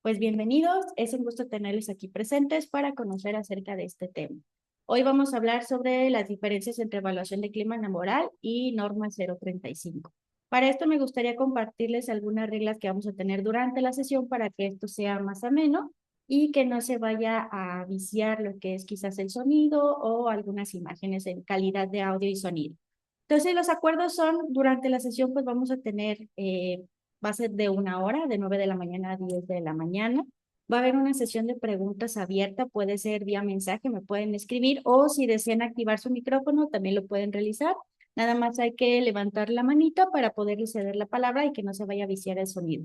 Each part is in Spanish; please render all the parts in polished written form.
Pues bienvenidos, es un gusto tenerles aquí presentes para conocer acerca de este tema. Hoy vamos a hablar sobre las diferencias entre evaluación de clima laboral y norma 035. Para esto me gustaría compartirles algunas reglas que vamos a tener durante la sesión para que esto sea más ameno y que no se vaya a viciar lo que es quizás el sonido o algunas imágenes en calidad de audio y sonido. Entonces, los acuerdos son, durante la sesión, pues vamos a tener, va a ser de 1 hora, de 9 de la mañana a 10 de la mañana. Va a haber una sesión de preguntas abierta, puede ser vía mensaje, me pueden escribir, o si desean activar su micrófono, también lo pueden realizar. Nada más hay que levantar la manita para poderle ceder la palabra y que no se vaya a viciar el sonido.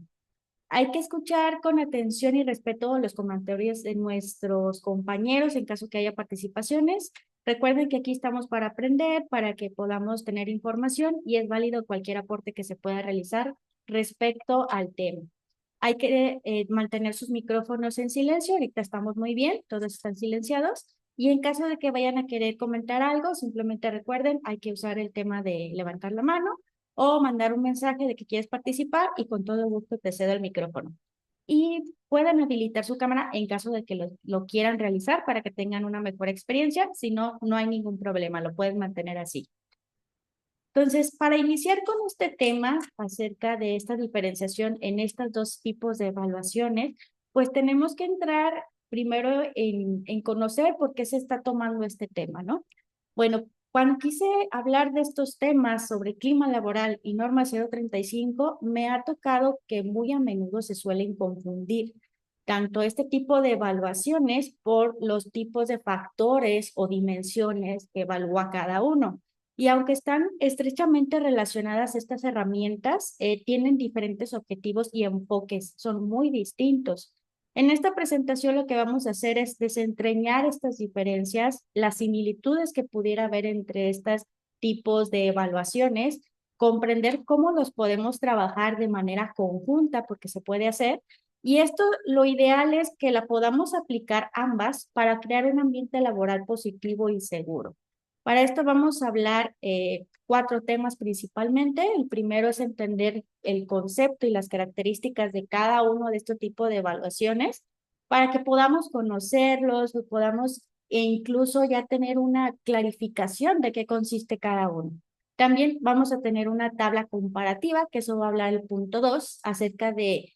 Hay que escuchar con atención y respeto los comentarios de nuestros compañeros en caso que haya participaciones. Recuerden que aquí estamos para aprender, para que podamos tener información y es válido cualquier aporte que se pueda realizar respecto al tema. Hay que mantener sus micrófonos en silencio. Ahorita estamos muy bien, todos están silenciados. Y en caso de que vayan a querer comentar algo, simplemente recuerden, hay que usar el tema de levantar la mano o mandar un mensaje de que quieres participar y con todo gusto te cedo el micrófono. Y pueden habilitar su cámara en caso de que lo quieran realizar para que tengan una mejor experiencia. Si no, no hay ningún problema, lo pueden mantener así. Entonces, para iniciar con este tema acerca de esta diferenciación en estos dos tipos de evaluaciones, pues tenemos que entrar primero en conocer por qué se está tomando este tema, ¿no? Bueno, cuando quise hablar de estos temas sobre clima laboral y norma 035, me ha tocado que muy a menudo se suelen confundir tanto este tipo de evaluaciones por los tipos de factores o dimensiones que evalúa cada uno. Y aunque están estrechamente relacionadas estas herramientas, tienen diferentes objetivos y enfoques, son muy distintos. En esta presentación lo que vamos a hacer es desentrañar estas diferencias, las similitudes que pudiera haber entre estos tipos de evaluaciones, comprender cómo los podemos trabajar de manera conjunta, porque se puede hacer, y esto lo ideal es que la podamos aplicar ambas para crear un ambiente laboral positivo y seguro. Para esto vamos a hablar 4 temas principalmente. El primero es entender el concepto y las características de cada uno de estos tipos de evaluaciones para que podamos conocerlos o podamos e incluso ya tener una clarificación de qué consiste cada uno. También vamos a tener una tabla comparativa, que eso va a hablar el punto 2 acerca de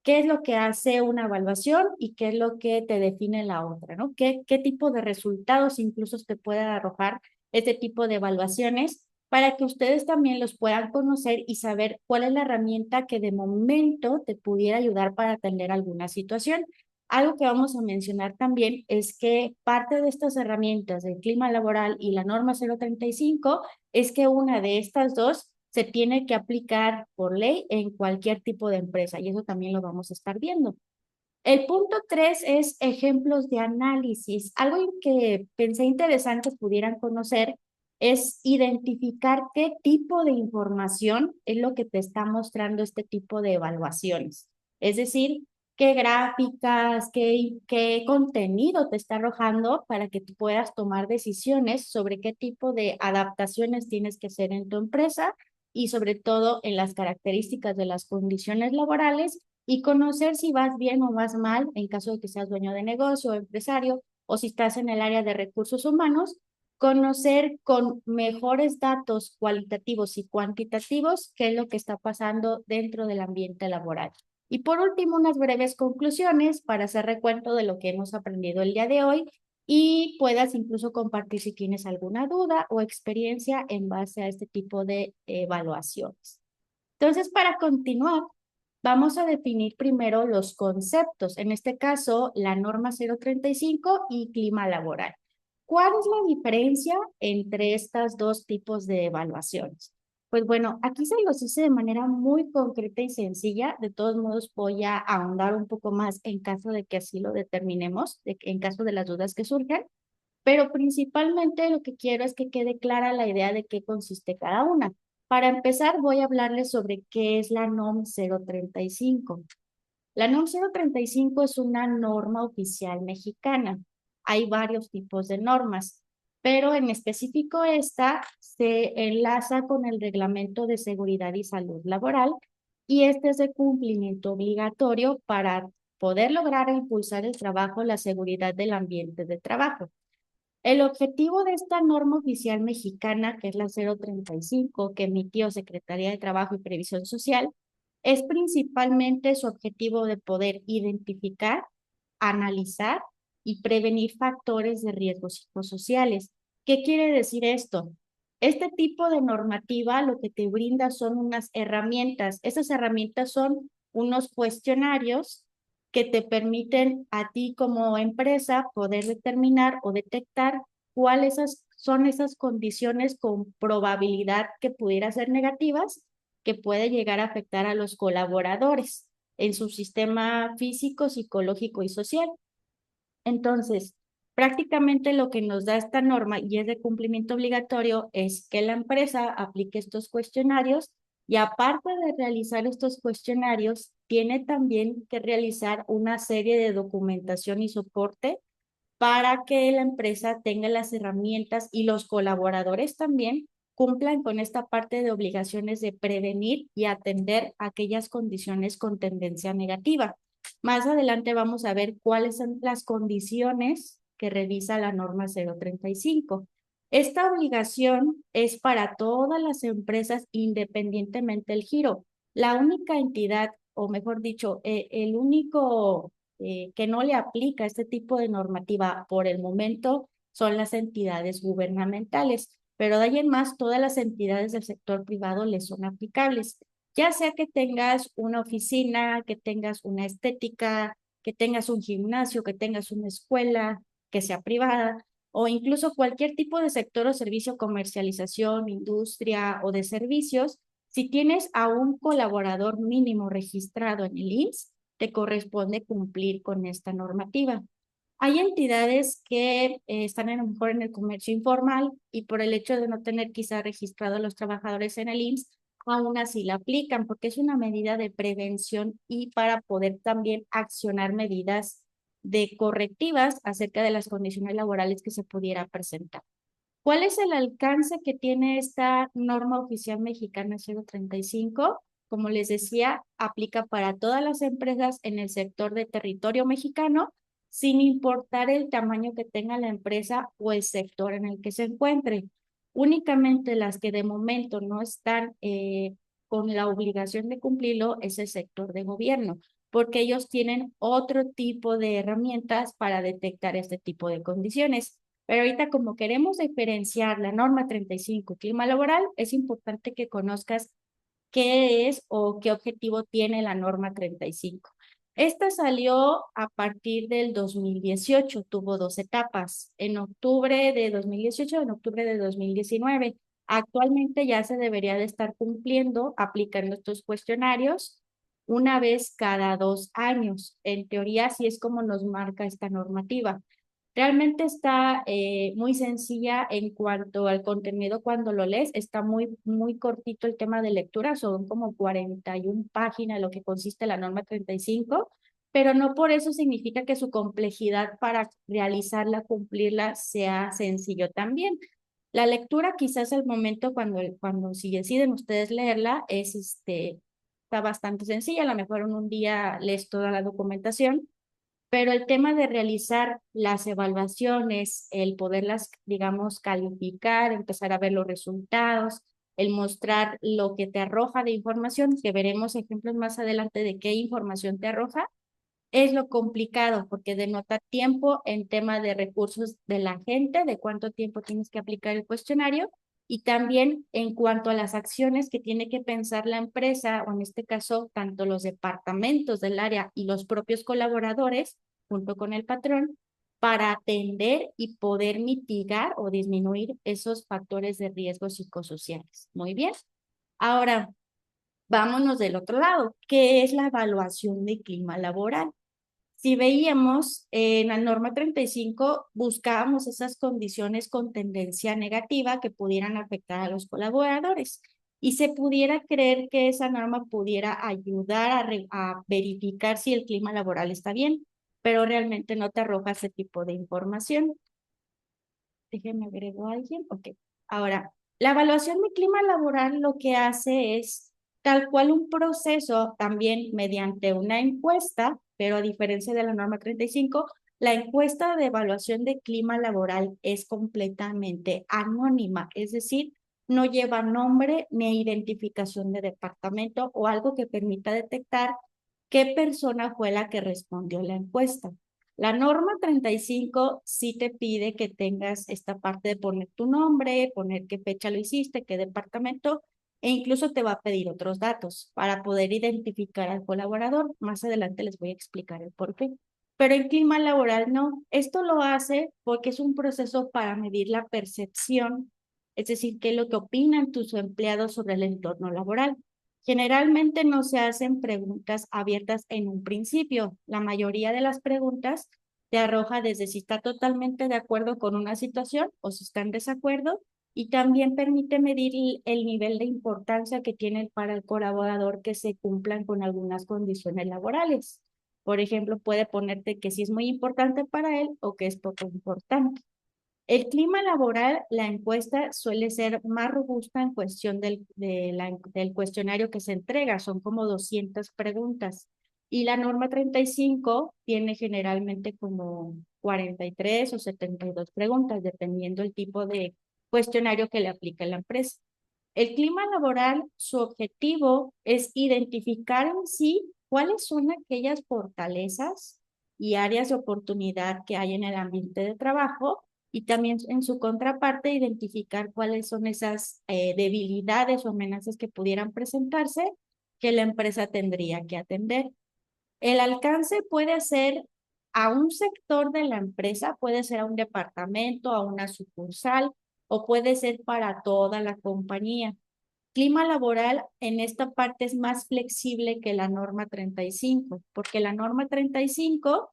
qué es lo que hace una evaluación y qué es lo que te define la otra, ¿no? ¿Qué tipo de resultados incluso te puede arrojar este tipo de evaluaciones para que ustedes también los puedan conocer y saber cuál es la herramienta que de momento te pudiera ayudar para atender alguna situación? Algo que vamos a mencionar también es que parte de estas herramientas del clima laboral y la norma 035 es que una de estas dos se tiene que aplicar por ley en cualquier tipo de empresa y eso también lo vamos a estar viendo. El punto 3 es ejemplos de análisis. Algo que pensé interesante pudieran conocer es identificar qué tipo de información es lo que te está mostrando este tipo de evaluaciones. Es decir, qué gráficas, qué contenido te está arrojando para que tú puedas tomar decisiones sobre qué tipo de adaptaciones tienes que hacer en tu empresa y sobre todo en las características de las condiciones laborales y conocer si vas bien o vas mal en caso de que seas dueño de negocio o empresario o si estás en el área de recursos humanos, conocer con mejores datos cualitativos y cuantitativos qué es lo que está pasando dentro del ambiente laboral. Y por último, unas breves conclusiones para hacer recuento de lo que hemos aprendido el día de hoy y puedas incluso compartir si tienes alguna duda o experiencia en base a este tipo de evaluaciones. Entonces, para continuar, vamos a definir primero los conceptos, en este caso la norma 035 y clima laboral. ¿Cuál es la diferencia entre estos dos tipos de evaluaciones? Pues bueno, aquí se los hice de manera muy concreta y sencilla. De todos modos, voy a ahondar un poco más en caso de que así lo determinemos, en caso de las dudas que surjan. Pero principalmente lo que quiero es que quede clara la idea de qué consiste cada una. Para empezar, voy a hablarles sobre qué es la NOM 035. La NOM 035 es una norma oficial mexicana. Hay varios tipos de normas, pero en específico esta se enlaza con el Reglamento de Seguridad y Salud Laboral y este es de cumplimiento obligatorio para poder lograr impulsar el trabajo, la seguridad del ambiente de trabajo. El objetivo de esta norma oficial mexicana, que es la 035, que emitió Secretaría de Trabajo y Previsión Social, es principalmente su objetivo de poder identificar, analizar y prevenir factores de riesgos psicosociales. ¿Qué quiere decir esto? Este tipo de normativa lo que te brinda son unas herramientas. Esas herramientas son unos cuestionarios que te permiten a ti como empresa poder determinar o detectar cuáles son esas condiciones con probabilidad que pudiera ser negativas, que puede llegar a afectar a los colaboradores en su sistema físico, psicológico y social. Entonces, prácticamente lo que nos da esta norma y es de cumplimiento obligatorio es que la empresa aplique estos cuestionarios y aparte de realizar estos cuestionarios, tiene también que realizar una serie de documentación y soporte para que la empresa tenga las herramientas y los colaboradores también cumplan con esta parte de obligaciones de prevenir y atender aquellas condiciones con tendencia negativa. Más adelante vamos a ver cuáles son las condiciones que revisa la norma 035. Esta obligación es para todas las empresas independientemente del giro. La única entidad, o mejor dicho, el único que no le aplica este tipo de normativa por el momento son las entidades gubernamentales, pero de ahí en más todas las entidades del sector privado les son aplicables, ya sea que tengas una oficina, que tengas una estética, que tengas un gimnasio, que tengas una escuela, que sea privada, o incluso cualquier tipo de sector o servicio, comercialización, industria o de servicios. Si tienes a un colaborador mínimo registrado en el IMSS, te corresponde cumplir con esta normativa. Hay entidades que están a lo mejor en el comercio informal y por el hecho de no tener quizá registrado a los trabajadores en el IMSS, aún así la aplican porque es una medida de prevención y para poder también accionar medidas de correctivas acerca de las condiciones laborales que se pudiera presentar. ¿Cuál es el alcance que tiene esta norma oficial mexicana 035? Como les decía, aplica para todas las empresas en el sector de territorio mexicano, sin importar el tamaño que tenga la empresa o el sector en el que se encuentre. Únicamente las que de momento no están con la obligación de cumplirlo es el sector de gobierno, porque ellos tienen otro tipo de herramientas para detectar este tipo de condiciones. Pero ahorita como queremos diferenciar la norma 35, clima laboral, es importante que conozcas qué es o qué objetivo tiene la norma 35. Esta salió a partir del 2018, tuvo dos etapas, en octubre de 2018 y en octubre de 2019. Actualmente ya se debería de estar cumpliendo, aplicando estos cuestionarios una vez cada 2 años. En teoría, así es como nos marca esta normativa. Realmente está muy sencilla en cuanto al contenido cuando lo lees. Está muy cortito el tema de lectura, son como 41 páginas lo que consiste la norma 35, pero no por eso significa que su complejidad para realizarla, cumplirla, sea sencillo también. La lectura quizás el momento cuando si deciden ustedes leerla está bastante sencilla. A lo mejor en un día lees toda la documentación, pero el tema de realizar las evaluaciones, el poderlas, digamos, calificar, empezar a ver los resultados, el mostrar lo que te arroja de información, que veremos ejemplos más adelante de qué información te arroja, es lo complicado porque denota tiempo en tema de recursos de la gente, de cuánto tiempo tienes que aplicar el cuestionario y también en cuanto a las acciones que tiene que pensar la empresa o en este caso tanto los departamentos del área y los propios colaboradores junto con el patrón para atender y poder mitigar o disminuir esos factores de riesgo psicosociales. Muy bien. Ahora, vámonos del otro lado, ¿qué es la evaluación de clima laboral? Si veíamos en la norma 35, buscábamos esas condiciones con tendencia negativa que pudieran afectar a los colaboradores y se pudiera creer que esa norma pudiera ayudar a verificar si el clima laboral está bien, pero realmente no te arroja ese tipo de información. Déjenme agrego a alguien. Ok. Ahora, la evaluación de clima laboral lo que hace es tal cual un proceso también mediante una encuesta pero a diferencia de la norma 35, la encuesta de evaluación de clima laboral es completamente anónima, es decir, no lleva nombre ni identificación de departamento o algo que permita detectar qué persona fue la que respondió la encuesta. La norma 35 sí te pide que tengas esta parte de poner tu nombre, poner qué fecha lo hiciste, qué departamento, e incluso te va a pedir otros datos para poder identificar al colaborador. Más adelante les voy a explicar el por qué. Pero en clima laboral no. Esto lo hace porque es un proceso para medir la percepción, es decir, qué es lo que opinan tus empleados sobre el entorno laboral. Generalmente no se hacen preguntas abiertas en un principio. La mayoría de las preguntas te arroja desde si está totalmente de acuerdo con una situación o si está en desacuerdo, y también permite medir el nivel de importancia que tiene para el colaborador que se cumplan con algunas condiciones laborales. Por ejemplo, puede ponerte que si es muy importante para él o que es poco importante. El clima laboral, la encuesta suele ser más robusta en cuestión del cuestionario que se entrega, son como 200 preguntas. Y la norma 35 tiene generalmente como 43 o 72 preguntas, dependiendo el tipo de cuestionario que le aplica la empresa. El clima laboral, su objetivo es identificar en sí cuáles son aquellas fortalezas y áreas de oportunidad que hay en el ambiente de trabajo, y también en su contraparte identificar cuáles son esas debilidades o amenazas que pudieran presentarse que la empresa tendría que atender. El alcance puede ser a un sector de la empresa, puede ser a un departamento, a una sucursal, o puede ser para toda la compañía. Clima laboral en esta parte es más flexible que la norma 35, porque la norma 35,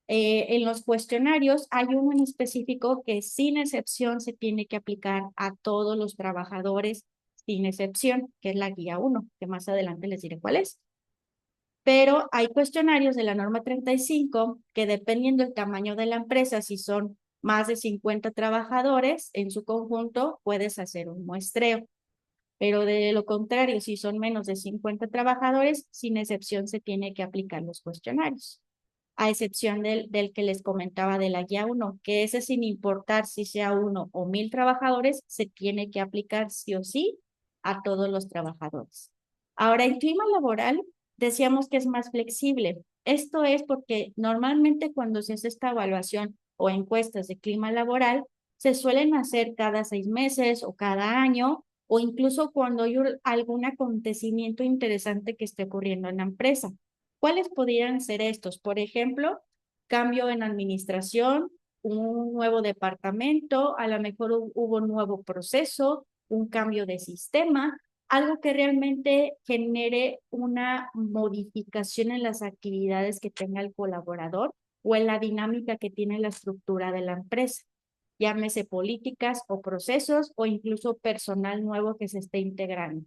en los cuestionarios hay uno en específico que sin excepción se tiene que aplicar a todos los trabajadores sin excepción, que es la guía 1, que más adelante les diré cuál es. Pero hay cuestionarios de la norma 35 que, dependiendo del tamaño de la empresa, si son más de 50 trabajadores en su conjunto, puedes hacer un muestreo. Pero de lo contrario, si son menos de 50 trabajadores, sin excepción se tiene que aplicar los cuestionarios. A excepción del que les comentaba de la guía 1, que ese, sin importar si sea 1 o 1000 trabajadores, se tiene que aplicar sí o sí a todos los trabajadores. Ahora, en clima laboral, decíamos que es más flexible. Esto es porque normalmente cuando se hace esta evaluación o encuestas de clima laboral, se suelen hacer cada 6 meses o cada año, o incluso cuando hay algún acontecimiento interesante que esté ocurriendo en la empresa. ¿Cuáles podrían ser estos? Por ejemplo, cambio en administración, un nuevo departamento, a lo mejor hubo un nuevo proceso, un cambio de sistema, algo que realmente genere una modificación en las actividades que tenga el colaborador o en la dinámica que tiene la estructura de la empresa. Llámese políticas o procesos o incluso personal nuevo que se esté integrando.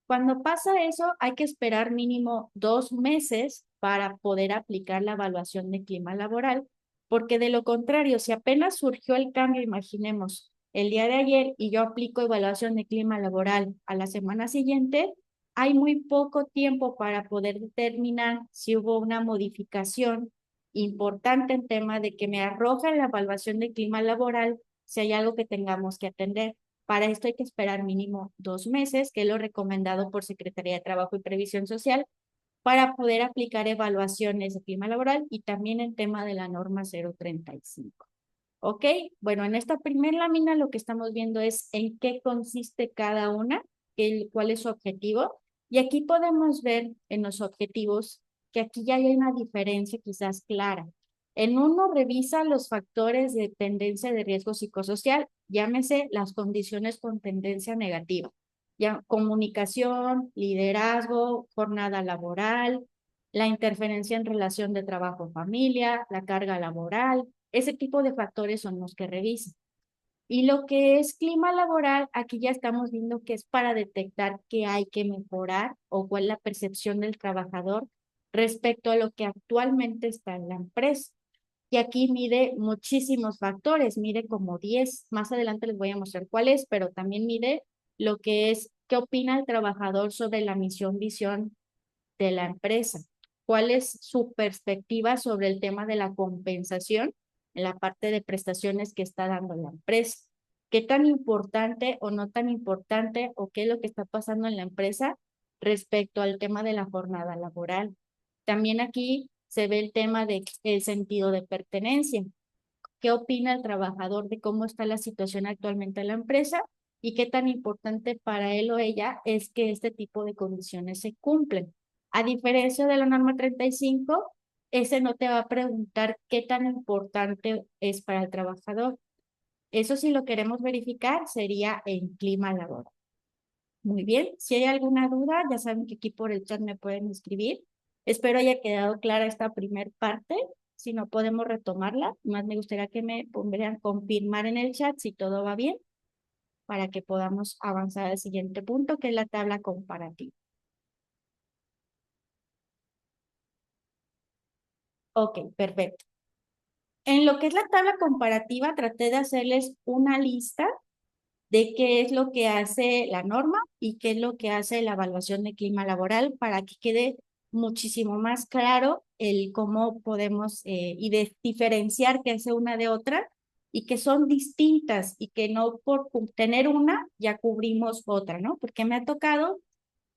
Cuando pasa eso, hay que esperar mínimo 2 meses para poder aplicar la evaluación de clima laboral, porque de lo contrario, si apenas surgió el cambio, imaginemos, el día de ayer y yo aplico evaluación de clima laboral a la semana siguiente, hay muy poco tiempo para poder determinar si hubo una modificación importante en tema de que me arroja la evaluación de clima laboral si hay algo que tengamos que atender. Para esto hay que esperar mínimo 2 meses, que es lo recomendado por Secretaría de Trabajo y Previsión Social, para poder aplicar evaluaciones de clima laboral y también el tema de la norma 035. ¿Ok? Bueno, en esta primera lámina lo que estamos viendo es en qué consiste cada una, cuál es su objetivo. Y aquí podemos ver en los objetivos que aquí ya hay una diferencia quizás clara. En uno revisa los factores de tendencia de riesgo psicosocial, llámese las condiciones con tendencia negativa, ya, comunicación, liderazgo, jornada laboral, la interferencia en relación de trabajo-familia, la carga laboral, ese tipo de factores son los que revisan. Y lo que es clima laboral, aquí ya estamos viendo que es para detectar qué hay que mejorar o cuál es la percepción del trabajador respecto a lo que actualmente está en la empresa. Y aquí mide muchísimos factores, mide como 10. Más adelante les voy a mostrar cuál es, pero también mide lo que es qué opina el trabajador sobre la misión, visión de la empresa. cuál es su perspectiva sobre el tema de la compensación en la parte de prestaciones que está dando la empresa. ¿Qué tan importante o no tan importante o qué es lo que está pasando en la empresa respecto al tema de la jornada laboral? También aquí se ve el tema del sentido de pertenencia. ¿Qué opina el trabajador de cómo está la situación actualmente en la empresa y qué tan importante para él o ella es que este tipo de condiciones se cumplen? A diferencia de la norma 35, ese no te va a preguntar qué tan importante es para el trabajador. Eso si lo queremos verificar sería en clima laboral. Muy bien, si hay alguna duda, ya saben que aquí por el chat me pueden escribir. Espero haya quedado clara esta primer parte. Si no podemos retomarla, más me gustaría que me pudieran confirmar en el chat si todo va bien para que podamos avanzar al siguiente punto, que es la tabla comparativa. Ok, perfecto. En lo que es la tabla comparativa, traté de hacerles una lista de qué es lo que hace la norma y qué es lo que hace la evaluación de clima laboral para que quede muchísimo más claro el cómo podemos diferenciar qué hace una de otra y que son distintas y que no por tener una ya cubrimos otra, ¿no? Porque me ha tocado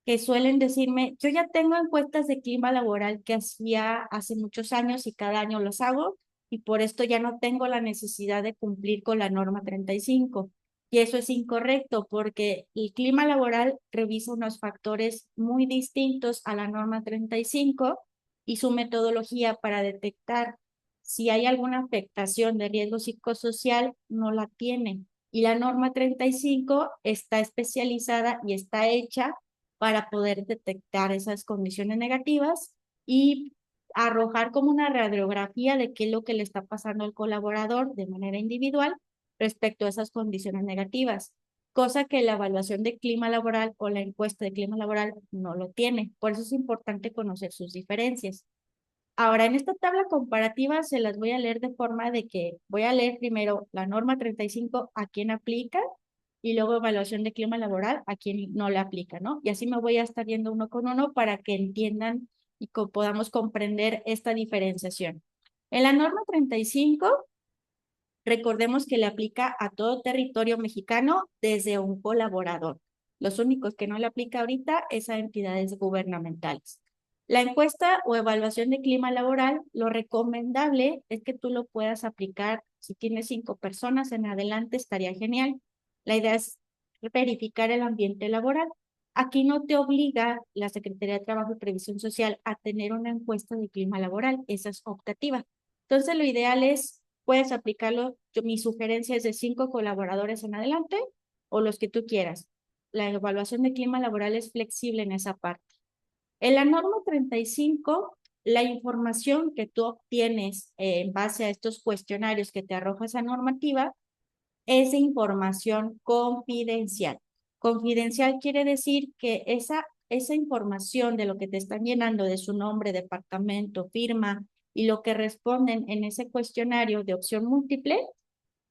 que suelen decirme, yo ya tengo encuestas de clima laboral que hacía hace muchos años y cada año los hago y por esto ya no tengo la necesidad de cumplir con la norma 35. Y eso es incorrecto porque el clima laboral revisa unos factores muy distintos a la norma 35 y su metodología para detectar si hay alguna afectación de riesgo psicosocial no la tiene. Y la norma 35 está especializada y está hecha para poder detectar esas condiciones negativas y arrojar como una radiografía de qué es lo que le está pasando al colaborador de manera individual respecto a esas condiciones negativas, cosa que la evaluación de clima laboral o la encuesta de clima laboral no lo tiene. Por eso es importante conocer sus diferencias. Ahora, en esta tabla comparativa se las voy a leer de forma de que voy a leer primero la norma 35 a quién aplica y luego evaluación de clima laboral a quien no le aplica, ¿no? Y así me voy a estar yendo uno con uno para que entiendan y podamos comprender esta diferenciación. En la norma 35, recordemos que le aplica a todo territorio mexicano desde un colaborador. Los únicos que no le aplica ahorita es a entidades gubernamentales. La encuesta o evaluación de clima laboral, lo recomendable es que tú lo puedas aplicar si tienes 5 personas en adelante, estaría genial. La idea es verificar el ambiente laboral. Aquí no te obliga la Secretaría de Trabajo y Previsión Social a tener una encuesta de clima laboral, esa es optativa. Entonces, lo ideal es, puedes aplicarlo, mi sugerencia es de 5 colaboradores en adelante o los que tú quieras. La evaluación de clima laboral es flexible en esa parte. En la norma 35, la información que tú obtienes en base a estos cuestionarios que te arroja esa normativa es de información confidencial. Confidencial quiere decir que esa información de lo que te están llenando de su nombre, departamento, firma y lo que responden en ese cuestionario de opción múltiple,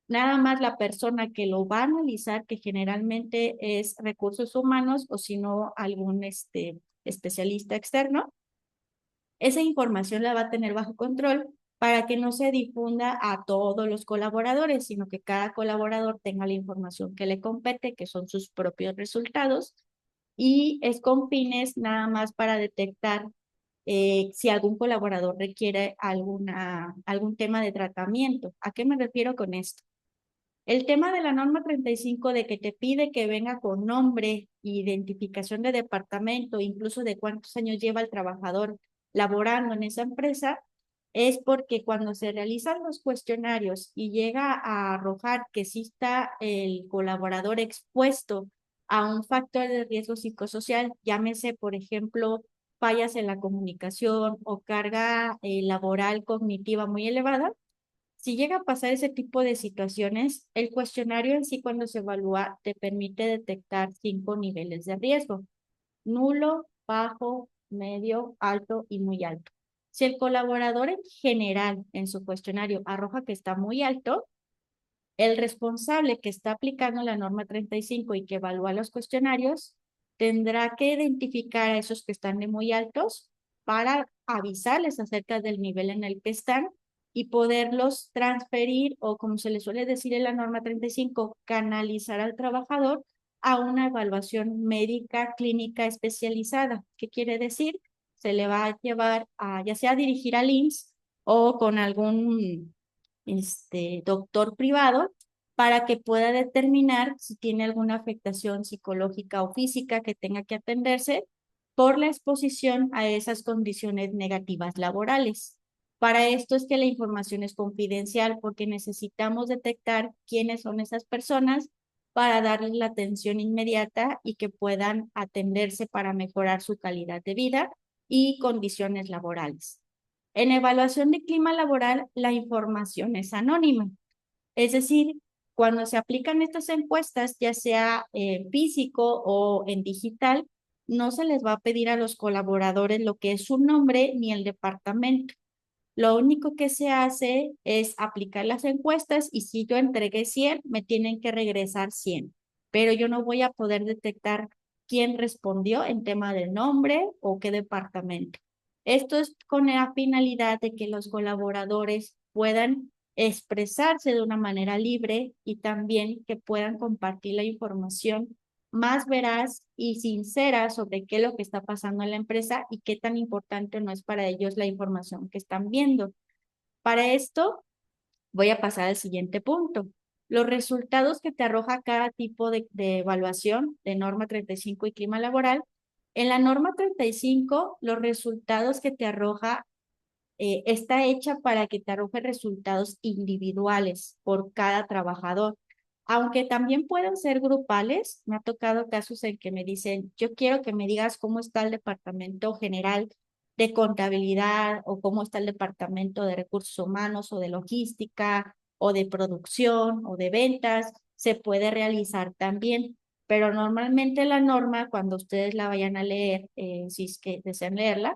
nada más la persona que lo va a analizar, que generalmente es recursos humanos o si no algún especialista externo, esa información la va a tener bajo control para que no se difunda a todos los colaboradores, sino que cada colaborador tenga la información que le compete, que son sus propios resultados, y es con fines nada más para detectar si algún colaborador requiere algún tema de tratamiento. ¿A qué me refiero con esto? El tema de la norma 35 de que te pide que venga con nombre, identificación de departamento, incluso de cuántos años lleva el trabajador laborando en esa empresa, es porque cuando se realizan los cuestionarios y llega a arrojar que sí está el colaborador expuesto a un factor de riesgo psicosocial, llámese, por ejemplo, fallas en la comunicación o carga laboral cognitiva muy elevada, si llega a pasar ese tipo de situaciones, el cuestionario en sí cuando se evalúa te permite detectar 5 niveles de riesgo: nulo, bajo, medio, alto y muy alto. Si el colaborador en general en su cuestionario arroja que está muy alto, el responsable que está aplicando la norma 35 y que evalúa los cuestionarios tendrá que identificar a esos que están de muy altos para avisarles acerca del nivel en el que están y poderlos transferir o, como se le suele decir en la norma 35, canalizar al trabajador a una evaluación médica clínica especializada. ¿Qué quiere decir? Se le va a llevar a, ya sea a dirigir al IMSS o con algún doctor privado para que pueda determinar si tiene alguna afectación psicológica o física que tenga que atenderse por la exposición a esas condiciones negativas laborales. Para esto es que la información es confidencial porque necesitamos detectar quiénes son esas personas para darles la atención inmediata y que puedan atenderse para mejorar su calidad de vida y condiciones laborales. En evaluación de clima laboral, la información es anónima. Es decir, cuando se aplican estas encuestas, ya sea físico o en digital, no se les va a pedir a los colaboradores lo que es su nombre ni el departamento. Lo único que se hace es aplicar las encuestas y si yo entregué 100, me tienen que regresar 100. Pero yo no voy a poder detectar quién respondió en tema del nombre o qué departamento. Esto es con la finalidad de que los colaboradores puedan expresarse de una manera libre y también que puedan compartir la información más veraz y sincera sobre qué es lo que está pasando en la empresa y qué tan importante no es para ellos la información que están viendo. Para esto, voy a pasar al siguiente punto. Los resultados que te arroja cada tipo de evaluación de norma 35 y clima laboral. En la norma 35, los resultados que te arroja está hecha para que te arroje resultados individuales por cada trabajador. Aunque también pueden ser grupales, me ha tocado casos en que me dicen, yo quiero que me digas cómo está el departamento general de contabilidad o cómo está el departamento de recursos humanos o de logística o de producción o de ventas. Se puede realizar también, pero normalmente la norma, cuando ustedes la vayan a leer, si es que desean leerla,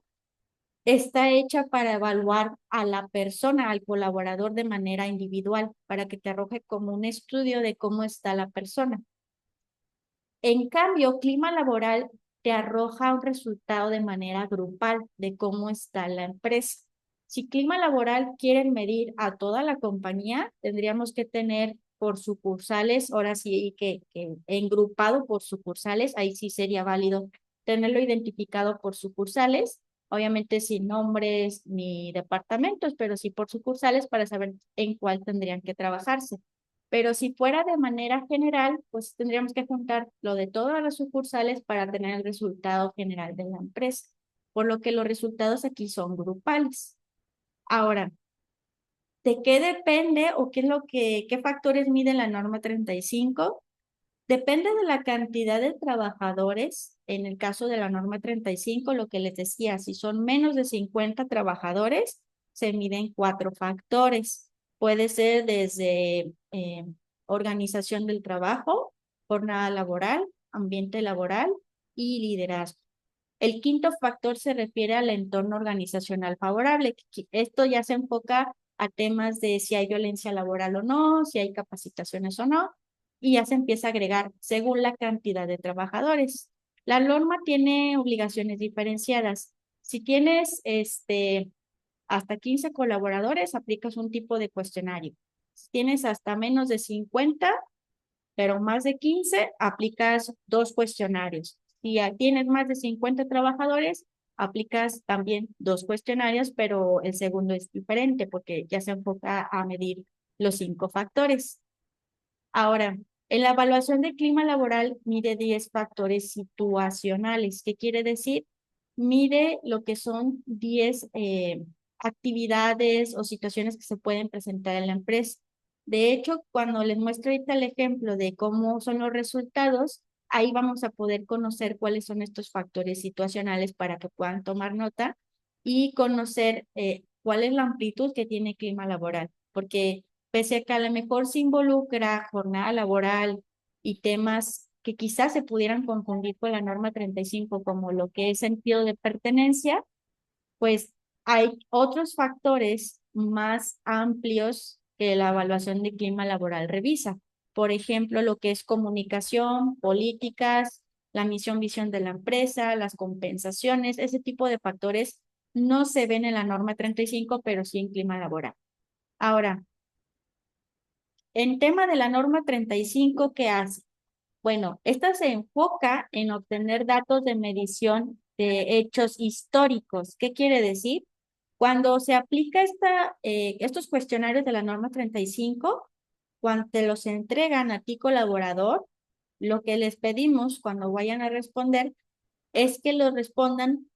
está hecha para evaluar a la persona, al colaborador de manera individual, para que te arroje como un estudio de cómo está la persona. En cambio, clima laboral te arroja un resultado de manera grupal de cómo está la empresa. Si clima laboral quieren medir a toda la compañía, tendríamos que tener por sucursales, ahora sí que engrupado por sucursales, ahí sí sería válido tenerlo identificado por sucursales, obviamente sin nombres ni departamentos, pero sí por sucursales para saber en cuál tendrían que trabajarse. Pero si fuera de manera general, pues tendríamos que juntar lo de todas las sucursales para tener el resultado general de la empresa, por lo que los resultados aquí son grupales. Ahora, ¿de qué depende o qué es lo qué factores mide la norma 35? Depende de la cantidad de trabajadores. En el caso de la norma 35, lo que les decía, si son menos de 50 trabajadores, se miden 4 factores. Puede ser desde organización del trabajo, jornada laboral, ambiente laboral y liderazgo. El quinto factor se refiere al entorno organizacional favorable. Esto ya se enfoca a temas de si hay violencia laboral o no, si hay capacitaciones o no, y ya se empieza a agregar según la cantidad de trabajadores. La norma tiene obligaciones diferenciadas. Si tienes hasta 15 colaboradores, aplicas un tipo de cuestionario. Si tienes hasta menos de 50, pero más de 15, aplicas 2 cuestionarios. Si ya tienes más de 50 trabajadores, aplicas también 2 cuestionarios, pero el segundo es diferente porque ya se enfoca a medir los 5 factores. Ahora, en la evaluación de clima laboral mide 10 factores situacionales. ¿Qué quiere decir? Mide lo que son 10 actividades o situaciones que se pueden presentar en la empresa. De hecho, cuando les muestro ahorita el ejemplo de cómo son los resultados, ahí vamos a poder conocer cuáles son estos factores situacionales para que puedan tomar nota y conocer cuál es la amplitud que tiene clima laboral. Porque pese a que a lo mejor se involucra jornada laboral y temas que quizás se pudieran confundir con la norma 35 como lo que es sentido de pertenencia, pues hay otros factores más amplios que la evaluación de clima laboral revisa. Por ejemplo, lo que es comunicación, políticas, la misión, visión de la empresa, las compensaciones, ese tipo de factores no se ven en la norma 35, pero sí en clima laboral. Ahora, en tema de la norma 35, ¿qué hace? Bueno, esta se enfoca en obtener datos de medición de hechos históricos. ¿Qué quiere decir? Cuando se aplica estos cuestionarios de la norma 35, cuando te los entregan a ti colaborador, lo que les pedimos cuando vayan a responder es que los respondan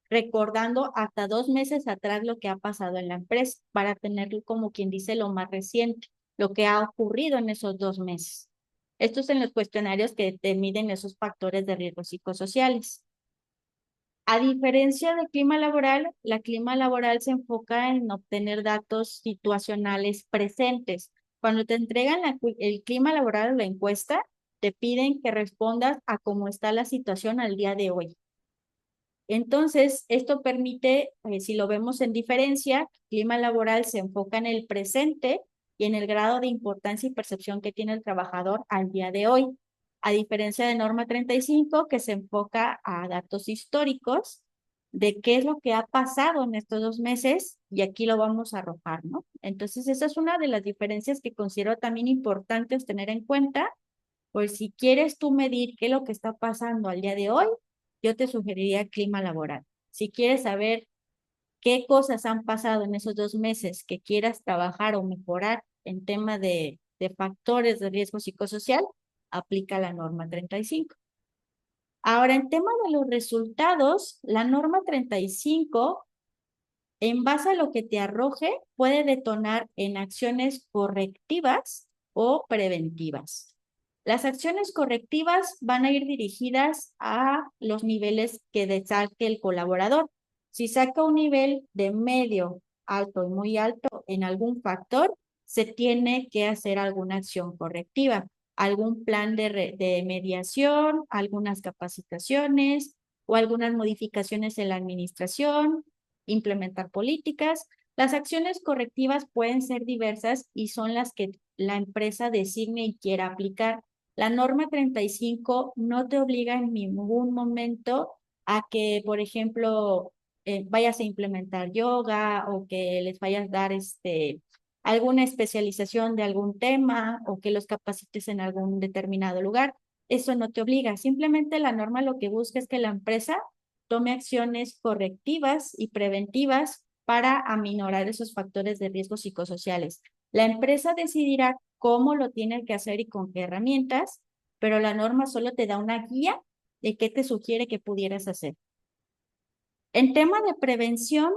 recordando hasta 2 meses atrás lo que ha pasado en la empresa, para tenerlo como quien dice lo más reciente, lo que ha ocurrido en esos 2 meses. Esto es en los cuestionarios que te miden esos factores de riesgo psicosociales. A diferencia del clima laboral, la clima laboral se enfoca en obtener datos situacionales presentes. Cuando te entregan el clima laboral o la encuesta, te piden que respondas a cómo está la situación al día de hoy. Entonces, esto permite, si lo vemos en diferencia, clima laboral se enfoca en el presente y en el grado de importancia y percepción que tiene el trabajador al día de hoy, a diferencia de norma 35, que se enfoca a datos históricos de qué es lo que ha pasado en estos 2 meses y aquí lo vamos a arrojar, ¿no? Entonces, esa es una de las diferencias que considero también importantes tener en cuenta, pues si quieres tú medir qué es lo que está pasando al día de hoy, yo te sugeriría clima laboral. Si quieres saber qué cosas han pasado en esos 2 meses que quieras trabajar o mejorar en tema de factores de riesgo psicosocial, aplica la norma 35. Ahora, en tema de los resultados, la norma 35, en base a lo que te arroje, puede detonar en acciones correctivas o preventivas. Las acciones correctivas van a ir dirigidas a los niveles que saque el colaborador. Si saca un nivel de medio, alto y muy alto en algún factor, se tiene que hacer alguna acción correctiva, algún plan de mediación, algunas capacitaciones o algunas modificaciones en la administración, implementar políticas. Las acciones correctivas pueden ser diversas y son las que la empresa designe y quiera aplicar. La norma 35 no te obliga en ningún momento a que, por ejemplo, vayas a implementar yoga o que les vayas a dar alguna especialización de algún tema o que los capacites en algún determinado lugar. Eso no te obliga. Simplemente la norma lo que busca es que la empresa tome acciones correctivas y preventivas para aminorar esos factores de riesgo psicosociales. La empresa decidirá cómo lo tiene que hacer y con qué herramientas, pero la norma solo te da una guía de qué te sugiere que pudieras hacer. En tema de prevención,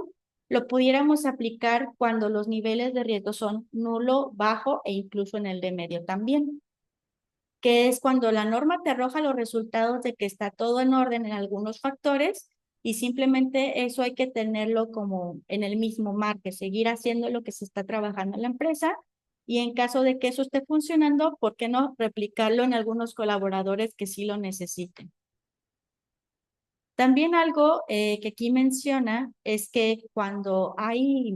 lo pudiéramos aplicar cuando los niveles de riesgo son nulo, bajo e incluso en el de medio también, que es cuando la norma te arroja los resultados de que está todo en orden en algunos factores y simplemente eso hay que tenerlo como en el mismo mar, que seguir haciendo lo que se está trabajando en la empresa y en caso de que eso esté funcionando, ¿por qué no replicarlo en algunos colaboradores que sí lo necesiten? También algo que aquí menciona es que cuando hay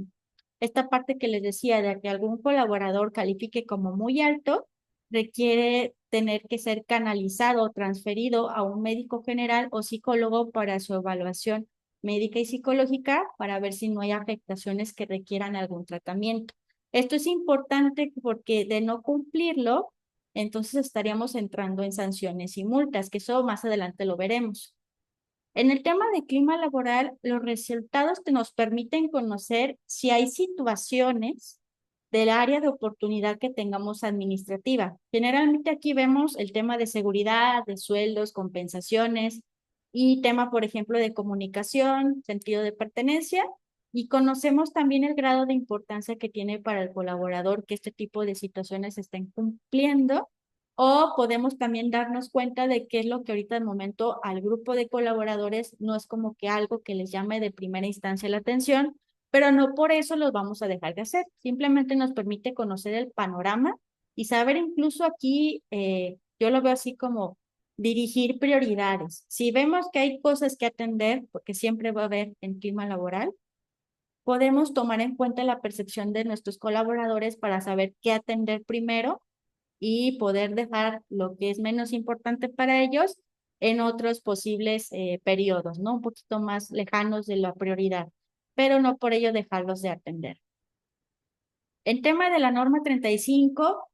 esta parte que les decía de que algún colaborador califique como muy alto, requiere tener que ser canalizado o transferido a un médico general o psicólogo para su evaluación médica y psicológica para ver si no hay afectaciones que requieran algún tratamiento. Esto es importante porque de no cumplirlo, entonces estaríamos entrando en sanciones y multas, que eso más adelante lo veremos. En el tema de clima laboral, los resultados que nos permiten conocer si hay situaciones del área de oportunidad que tengamos administrativa. Generalmente aquí vemos el tema de seguridad, de sueldos, compensaciones y tema, por ejemplo, de comunicación, sentido de pertenencia y conocemos también el grado de importancia que tiene para el colaborador que este tipo de situaciones estén cumpliendo o podemos también darnos cuenta de qué es lo que ahorita de momento al grupo de colaboradores no es como que algo que les llame de primera instancia la atención, pero no por eso los vamos a dejar de hacer. Simplemente nos permite conocer el panorama y saber incluso aquí, yo lo veo así como dirigir prioridades. Si vemos que hay cosas que atender, porque siempre va a haber en clima laboral, podemos tomar en cuenta la percepción de nuestros colaboradores para saber qué atender primero y poder dejar lo que es menos importante para ellos en otros posibles periodos, ¿no? Un poquito más lejanos de la prioridad. pero no por ello dejarlos de atender. El tema de la norma 35,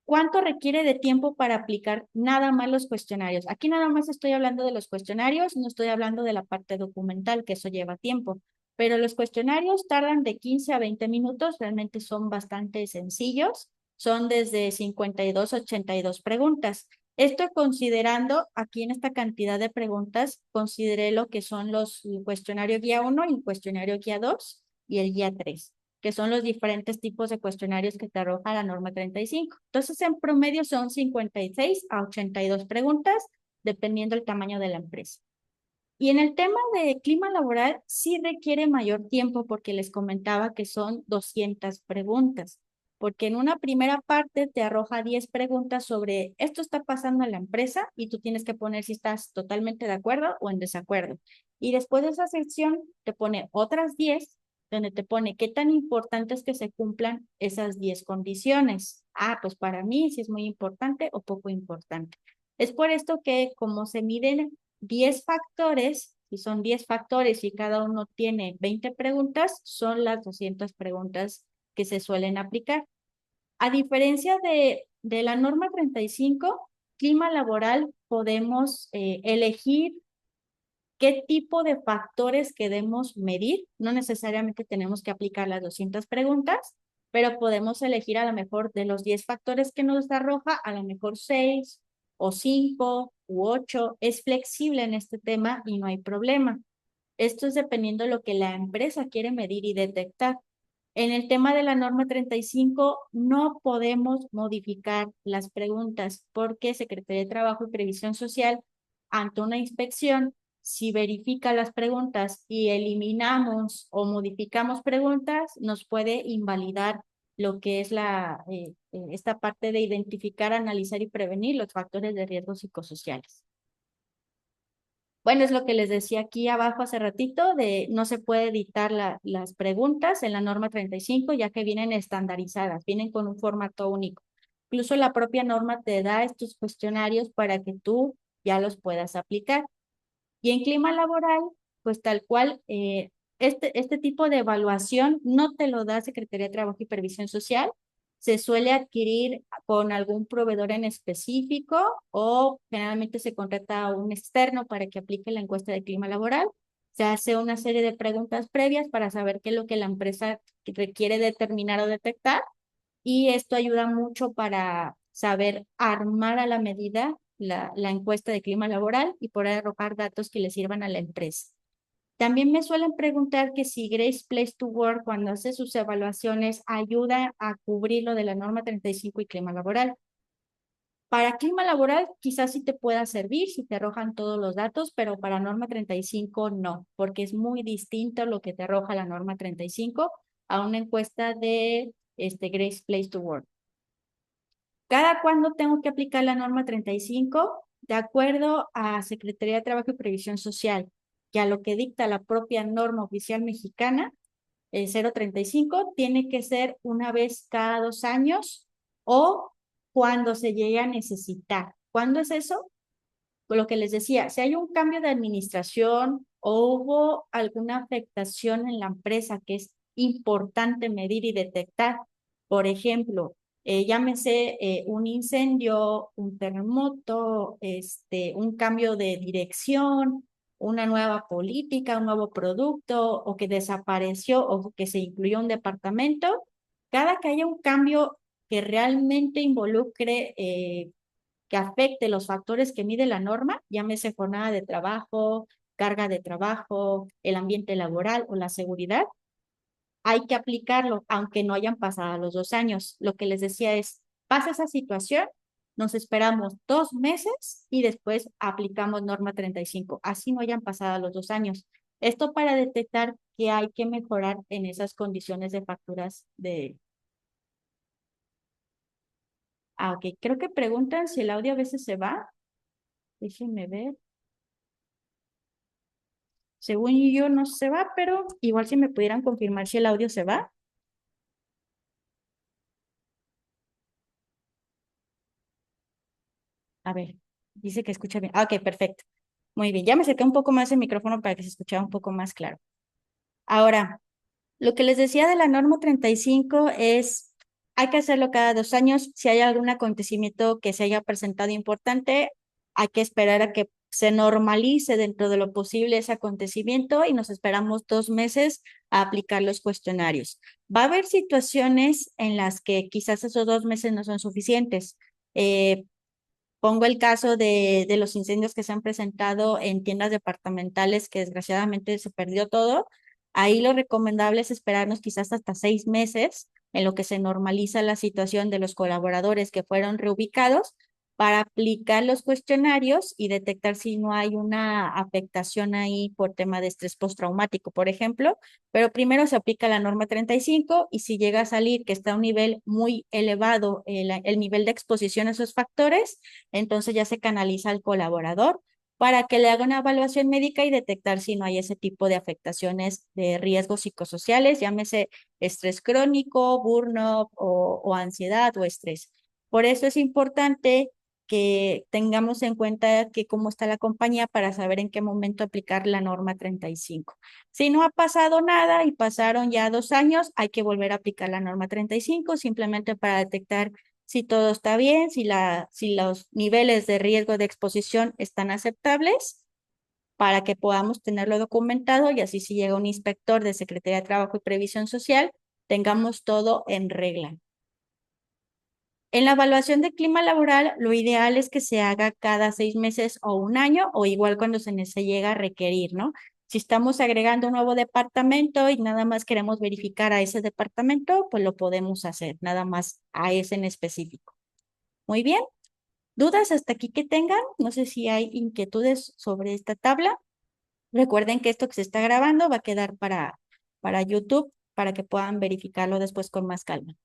¿cuánto requiere de tiempo para aplicar nada más los cuestionarios? Aquí nada más estoy hablando de los cuestionarios, no estoy hablando de la parte documental, que eso lleva tiempo. Pero los cuestionarios tardan de 15 a 20 minutos, realmente son bastante sencillos, son desde 52 a 82 preguntas. Esto considerando, aquí en esta cantidad de preguntas, consideré lo que son los el cuestionario guía 1 y el cuestionario guía 2 y el guía 3, que son los diferentes tipos de cuestionarios que te arroja la norma 35. Entonces, en promedio son 56 a 82 preguntas, dependiendo del tamaño de la empresa. Y en el tema de clima laboral, sí requiere mayor tiempo porque les comentaba que son 200 preguntas, porque en una primera parte te arroja 10 preguntas sobre esto está pasando en la empresa y tú tienes que poner si estás totalmente de acuerdo o en desacuerdo. Y después de esa sección te pone otras 10 donde te pone qué tan importante es que se cumplan esas 10 condiciones. Ah, pues para mí sí es muy importante o poco importante. Es por esto que como se miden 10 factores, si son 10 factores y cada uno tiene 20 preguntas, son las 200 preguntas que se suelen aplicar. A diferencia de la norma 35, clima laboral, podemos elegir qué tipo de factores queremos medir. No necesariamente tenemos que aplicar las 200 preguntas, pero podemos elegir a lo mejor de los 10 factores que nos arroja, a lo mejor 6 o 5 u 8. Es flexible en este tema y no hay problema. Esto es dependiendo de lo que la empresa quiere medir y detectar. En el tema de la norma 35, no podemos modificar las preguntas porque Secretaría de Trabajo y Previsión Social, ante una inspección, si verifica las preguntas y eliminamos o modificamos preguntas, nos puede invalidar lo que es esta parte de identificar, analizar y prevenir los factores de riesgo psicosociales. Bueno, es lo que les decía aquí abajo hace ratito, de no se puede editar las preguntas en la norma 35, ya que vienen estandarizadas, vienen con un formato único. Incluso la propia norma te da estos cuestionarios para que tú ya los puedas aplicar. Y en clima laboral, pues tal cual, este tipo de evaluación no te lo da Secretaría de Trabajo y Previsión Social, se suele adquirir con algún proveedor en específico o generalmente se contrata a un externo para que aplique la encuesta de clima laboral. Se hace una serie de preguntas previas para saber qué es lo que la empresa requiere determinar o detectar y esto ayuda mucho para saber armar a la medida la encuesta de clima laboral y poder arrojar datos que le sirvan a la empresa. También me suelen preguntar que si Great Place to Work, cuando hace sus evaluaciones, ayuda a cubrir lo de la norma 35 y clima laboral. Para clima laboral quizás sí te pueda servir si te arrojan todos los datos, pero para norma 35 no, porque es muy distinto lo que te arroja la norma 35 a una encuesta de Great Place to Work. ¿Cada cuándo tengo que aplicar la norma 35? De acuerdo a Secretaría de Trabajo y Previsión Social, que a lo que dicta la propia norma oficial mexicana, el 035, tiene que ser una vez cada 2 años o cuando se llegue a necesitar. ¿Cuándo es eso? Por lo que les decía, si hay un cambio de administración o hubo alguna afectación en la empresa que es importante medir y detectar, por ejemplo, llámese un incendio, un terremoto, un cambio de dirección, una nueva política, un nuevo producto, o que desapareció o que se incluyó un departamento, cada que haya un cambio que realmente involucre que afecte los factores que mide la norma, llámese jornada de trabajo, carga de trabajo, el ambiente laboral o la seguridad, hay que aplicarlo, aunque no hayan pasado los 2 años. Lo que les decía es, pasa esa situación, nos esperamos 2 meses y después aplicamos norma 35, así no hayan pasado los 2 años. Esto para detectar que hay que mejorar en esas condiciones de facturas de... Ah, ok, creo que preguntan si el audio a veces se va. Déjenme ver. Según yo no se va, pero igual si me pudieran confirmar si el audio se va. A ver, dice que escucha bien. Ah, ok, perfecto. Muy bien, ya me acerqué un poco más el micrófono para que se escuchara un poco más claro. Ahora, lo que les decía de la norma 35 es, hay que hacerlo cada 2 años. Si hay algún acontecimiento que se haya presentado importante, hay que esperar a que se normalice dentro de lo posible ese acontecimiento y nos esperamos 2 meses a aplicar los cuestionarios. Va a haber situaciones en las que quizás esos 2 meses no son suficientes. Eh, Pongo el caso de los incendios que se han presentado en tiendas departamentales, que desgraciadamente se perdió todo. Ahí lo recomendable es esperarnos quizás hasta 6 meses en lo que se normaliza la situación de los colaboradores que fueron reubicados para aplicar los cuestionarios y detectar si no hay una afectación ahí por tema de estrés postraumático, por ejemplo. Pero primero se aplica la norma 35 y si llega a salir que está a un nivel muy elevado el nivel de exposición a esos factores, entonces ya se canaliza al colaborador para que le haga una evaluación médica y detectar si no hay ese tipo de afectaciones de riesgos psicosociales, llámese estrés crónico, burnout o ansiedad o estrés. Por eso es importante que tengamos en cuenta que cómo está la compañía para saber en qué momento aplicar la norma 35. Si no ha pasado nada y pasaron ya 2 años, hay que volver a aplicar la norma 35 simplemente para detectar si todo está bien, si los niveles de riesgo de exposición están aceptables para que podamos tenerlo documentado y así si llega un inspector de Secretaría de Trabajo y Previsión Social, tengamos todo en regla. En la evaluación de clima laboral, lo ideal es que se haga cada 6 meses o un año o igual cuando se llega a requerir, ¿no? Si estamos agregando un nuevo departamento y nada más queremos verificar a ese departamento, pues lo podemos hacer, nada más a ese en específico. Muy bien. ¿Dudas hasta aquí que tengan? No sé si hay inquietudes sobre esta tabla. Recuerden que esto que se está grabando va a quedar para YouTube para que puedan verificarlo después con más calma.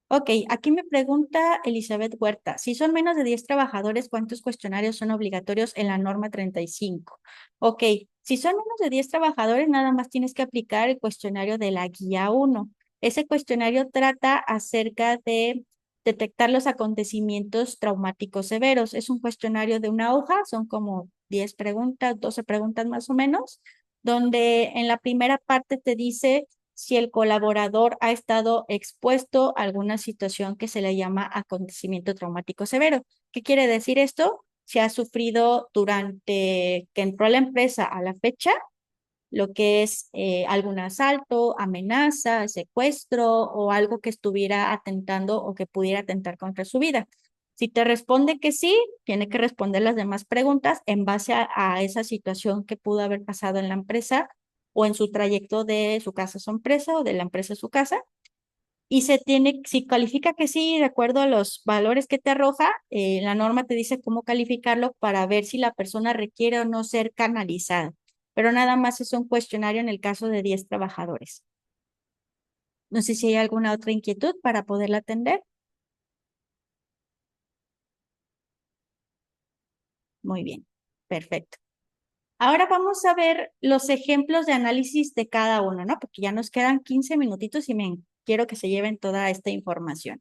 Ok, aquí me pregunta Elizabeth Huerta, si son menos de 10 trabajadores, ¿cuántos cuestionarios son obligatorios en la norma 35? Ok, si son menos de 10 trabajadores, nada más tienes que aplicar el cuestionario de la guía 1. Ese cuestionario trata acerca de detectar los acontecimientos traumáticos severos. Es un cuestionario de una hoja, son como 10 preguntas, 12 preguntas más o menos, donde en la primera parte te dice si el colaborador ha estado expuesto a alguna situación que se le llama acontecimiento traumático severo. ¿Qué quiere decir esto? Si ha sufrido durante que entró a la empresa a la fecha, lo que es algún asalto, amenaza, secuestro o algo que estuviera atentando o que pudiera atentar contra su vida. Si te responde que sí, tiene que responder las demás preguntas en base a esa situación que pudo haber pasado en la empresa o en su trayecto de su casa a su empresa o de la empresa a su casa. Y si califica que sí, de acuerdo a los valores que te arroja, la norma te dice cómo calificarlo para ver si la persona requiere o no ser canalizada. Pero nada más es un cuestionario en el caso de 10 trabajadores. No sé si hay alguna otra inquietud para poderla atender. Muy bien, perfecto. Ahora vamos a ver los ejemplos de análisis de cada uno, ¿no? Porque ya nos quedan 15 minutitos y quiero que se lleven toda esta información.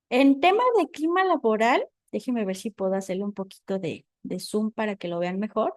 En tema de clima laboral, déjenme ver si puedo hacerle un poquito de zoom para que lo vean mejor.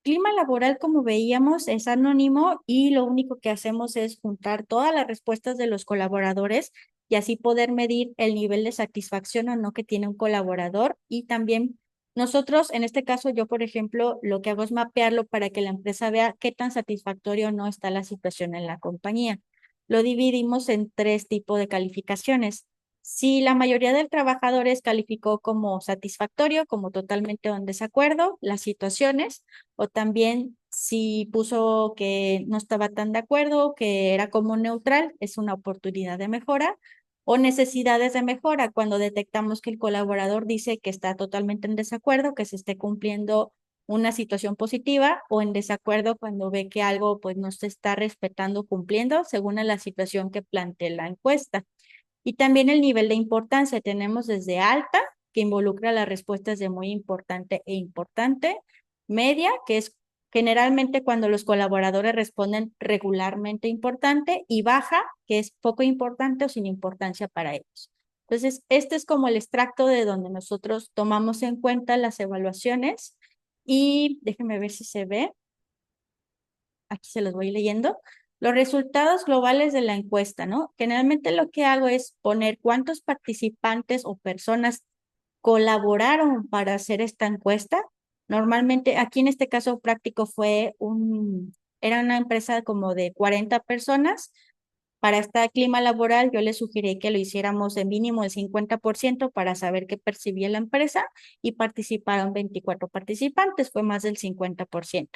Clima laboral, como veíamos, es anónimo y lo único que hacemos es juntar todas las respuestas de los colaboradores y así poder medir el nivel de satisfacción o no que tiene un colaborador. Y también nosotros, en este caso, yo, por ejemplo, lo que hago es mapearlo para que la empresa vea qué tan satisfactorio o no está la situación en la compañía. Lo dividimos en 3 tipos de calificaciones. Si la mayoría de trabajadores calificó como satisfactorio, como totalmente en desacuerdo, las situaciones, o también si puso que no estaba tan de acuerdo, que era como neutral, es una oportunidad de mejora, o necesidades de mejora, cuando detectamos que el colaborador dice que está totalmente en desacuerdo, que se esté cumpliendo una situación positiva, o en desacuerdo cuando ve que algo pues no se está respetando, cumpliendo, según la situación que plantea la encuesta. Y también el nivel de importancia. Tenemos desde alta, que involucra las respuestas de muy importante e importante, media, que es generalmente cuando los colaboradores responden regularmente importante, y baja, que es poco importante o sin importancia para ellos. Entonces, este es como el extracto de donde nosotros tomamos en cuenta las evaluaciones y déjenme ver si se ve. aquí se los voy leyendo, los resultados globales de la encuesta, ¿no? Generalmente lo que hago es poner cuántos participantes o personas colaboraron para hacer esta encuesta. Normalmente, aquí en este caso práctico era una empresa como de 40 personas. Para este clima laboral, yo le sugerí que lo hiciéramos de mínimo el 50% para saber qué percibía la empresa y participaron 24 participantes, fue más del 50%.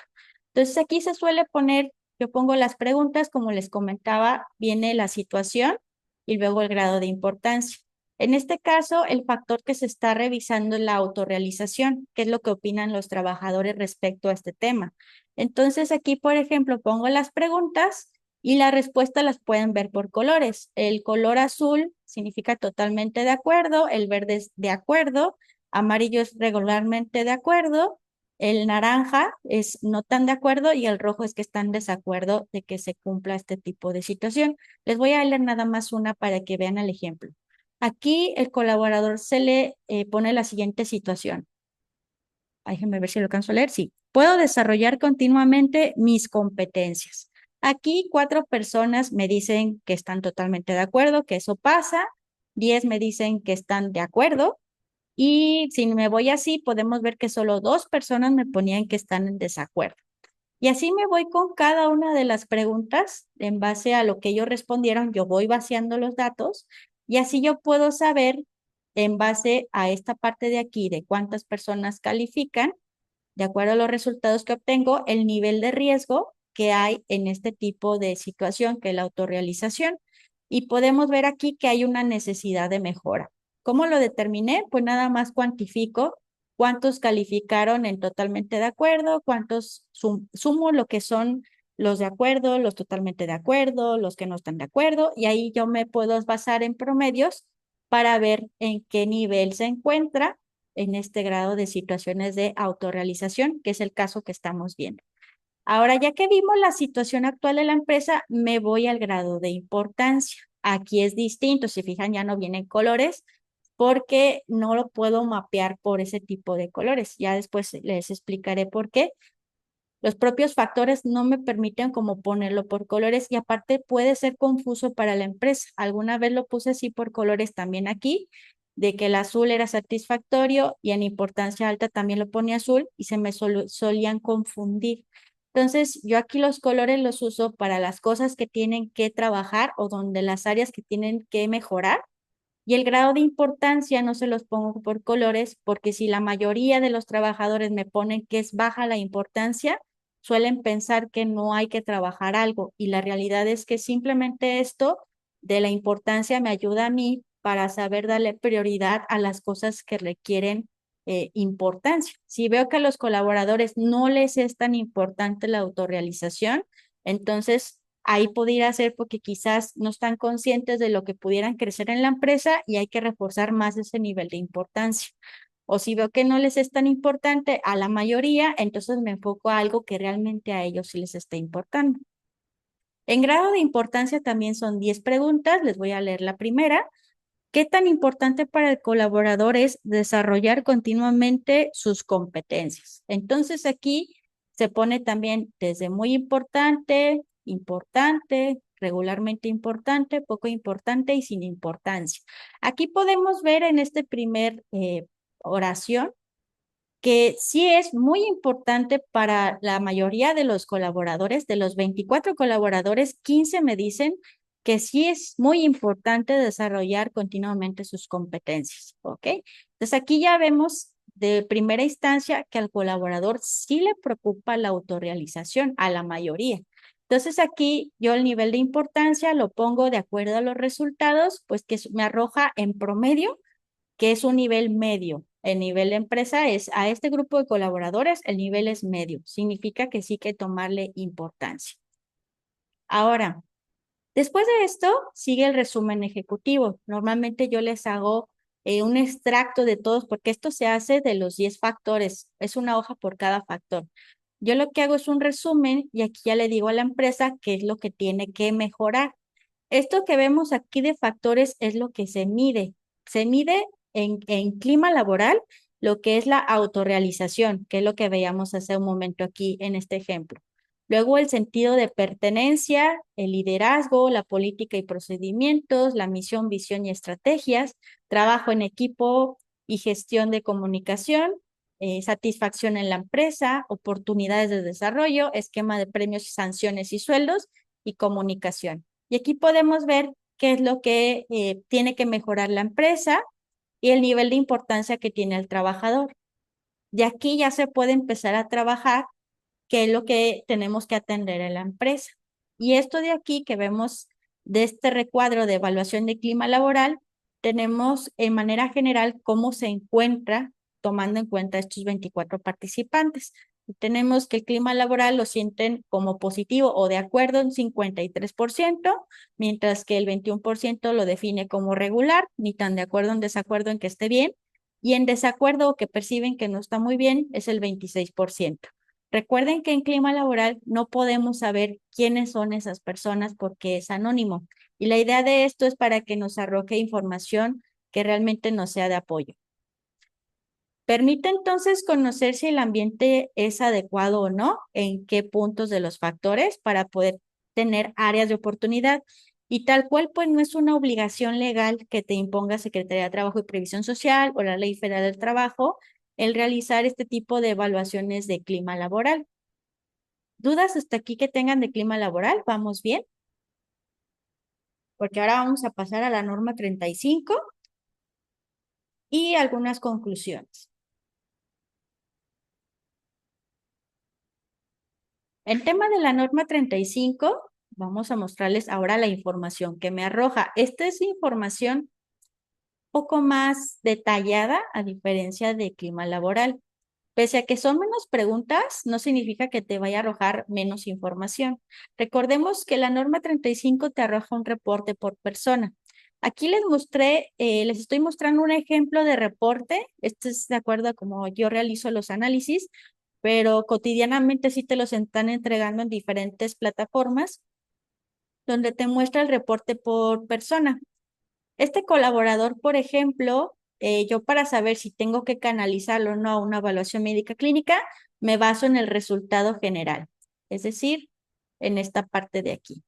Entonces aquí se suele poner, yo pongo las preguntas, como les comentaba, viene la situación y luego el grado de importancia. En este caso, el factor que se está revisando es la autorrealización, que es lo que opinan los trabajadores respecto a este tema. Entonces aquí, por ejemplo, pongo las preguntas y la respuesta las pueden ver por colores. El color azul significa totalmente de acuerdo, el verde es de acuerdo, amarillo es regularmente de acuerdo, el naranja es no tan de acuerdo y el rojo es que están en desacuerdo de que se cumpla este tipo de situación. Les voy a leer nada más una para que vean el ejemplo. Aquí el colaborador se le pone la siguiente situación. Déjenme ver si lo alcanzo a leer. Sí, puedo desarrollar continuamente mis competencias. Aquí 4 personas me dicen que están totalmente de acuerdo, que eso pasa. 10 me dicen que están de acuerdo. Y si me voy así, podemos ver que solo 2 personas me ponían que están en desacuerdo. Y así me voy con cada una de las preguntas en base a lo que ellos respondieron. Yo voy vaciando los datos y así yo puedo saber en base a esta parte de aquí de cuántas personas califican de acuerdo a los resultados que obtengo, el nivel de riesgo que hay en este tipo de situación, que es la autorrealización. Y podemos ver aquí que hay una necesidad de mejora. ¿Cómo lo determiné? Pues nada más cuantifico cuántos calificaron en totalmente de acuerdo, cuántos sumo lo que son los de acuerdo, los totalmente de acuerdo, los que no están de acuerdo, y ahí yo me puedo basar en promedios para ver en qué nivel se encuentra en este grado de situaciones de autorrealización, que es el caso que estamos viendo. Ahora, ya que vimos la situación actual de la empresa, me voy al grado de importancia. Aquí es distinto, si fijan, ya no vienen colores porque no lo puedo mapear por ese tipo de colores. Ya después les explicaré por qué. Los propios factores no me permiten como ponerlo por colores y aparte puede ser confuso para la empresa. Alguna vez lo puse así por colores también aquí, de que el azul era satisfactorio y en importancia alta también lo ponía azul y se me solían confundir. Entonces, yo aquí los colores los uso para las cosas que tienen que trabajar o donde las áreas que tienen que mejorar. Y el grado de importancia no se los pongo por colores porque si la mayoría de los trabajadores me ponen que es baja la importancia, suelen pensar que no hay que trabajar algo. Y la realidad es que simplemente esto de la importancia me ayuda a mí para saber darle prioridad a las cosas que requieren importancia. Si veo que a los colaboradores no les es tan importante la autorrealización, entonces ahí pudiera ser porque quizás no están conscientes de lo que pudieran crecer en la empresa y hay que reforzar más ese nivel de importancia. O si veo que no les es tan importante a la mayoría, entonces me enfoco a algo que realmente a ellos sí les está importando. En grado de importancia también son 10 preguntas, les voy a leer la primera. ¿Qué tan importante para el colaborador es desarrollar continuamente sus competencias? Entonces aquí se pone también desde muy importante, importante, regularmente importante, poco importante y sin importancia. Aquí podemos ver en este primer oración que sí es muy importante para la mayoría de los colaboradores, de los 24 colaboradores, 15 me dicen que sí es muy importante desarrollar continuamente sus competencias, ¿ok? Entonces aquí ya vemos de primera instancia que al colaborador sí le preocupa la autorrealización, a la mayoría. Entonces aquí yo el nivel de importancia lo pongo de acuerdo a los resultados, pues que me arroja en promedio que es un nivel medio. El nivel de empresa es a este grupo de colaboradores, el nivel es medio. Significa que sí hay que tomarle importancia. Ahora, después de esto, sigue el resumen ejecutivo. Normalmente yo les hago un extracto de todos, porque esto se hace de los 10 factores. Es una hoja por cada factor. Yo lo que hago es un resumen y aquí ya le digo a la empresa qué es lo que tiene que mejorar. Esto que vemos aquí de factores es lo que se mide. Se mide en clima laboral lo que es la autorrealización, que es lo que veíamos hace un momento aquí en este ejemplo. Luego el sentido de pertenencia, el liderazgo, la política y procedimientos, la misión, visión y estrategias, trabajo en equipo y gestión de comunicación, satisfacción en la empresa, oportunidades de desarrollo, esquema de premios, sanciones y sueldos y comunicación. Y aquí podemos ver qué es lo que tiene que mejorar la empresa y el nivel de importancia que tiene el trabajador. De aquí ya se puede empezar a trabajar qué es lo que tenemos que atender en la empresa. Y esto de aquí que vemos de este recuadro de evaluación de clima laboral, tenemos en manera general cómo se encuentra tomando en cuenta estos 24 participantes. Y tenemos que el clima laboral lo sienten como positivo o de acuerdo en 53%, mientras que el 21% lo define como regular, ni tan de acuerdo en desacuerdo en que esté bien, y en desacuerdo o que perciben que no está muy bien es el 26%. Recuerden que en clima laboral no podemos saber quiénes son esas personas porque es anónimo. Y la idea de esto es para que nos arroje información que realmente nos sea de apoyo. Permite entonces conocer si el ambiente es adecuado o no, en qué puntos de los factores para poder tener áreas de oportunidad. Y tal cual, pues no es una obligación legal que te imponga Secretaría de Trabajo y Previsión Social o la Ley Federal del Trabajo el realizar este tipo de evaluaciones de clima laboral. ¿Dudas hasta aquí que tengan de clima laboral? ¿Vamos bien? Porque ahora vamos a pasar a la norma 35 y algunas conclusiones. El tema de la norma 35, vamos a mostrarles ahora la información que me arroja. Esta es información un poco más detallada a diferencia de clima laboral. Pese a que son menos preguntas, no significa que te vaya a arrojar menos información. Recordemos que la norma 35 te arroja un reporte por persona. Aquí les estoy mostrando un ejemplo de reporte. Este es de acuerdo a cómo yo realizo los análisis, pero cotidianamente sí te los están entregando en diferentes plataformas donde te muestra el reporte por persona. Este colaborador, por ejemplo, yo para saber si tengo que canalizarlo o no a una evaluación médica clínica, me baso en el resultado general, es decir, en esta parte de aquí.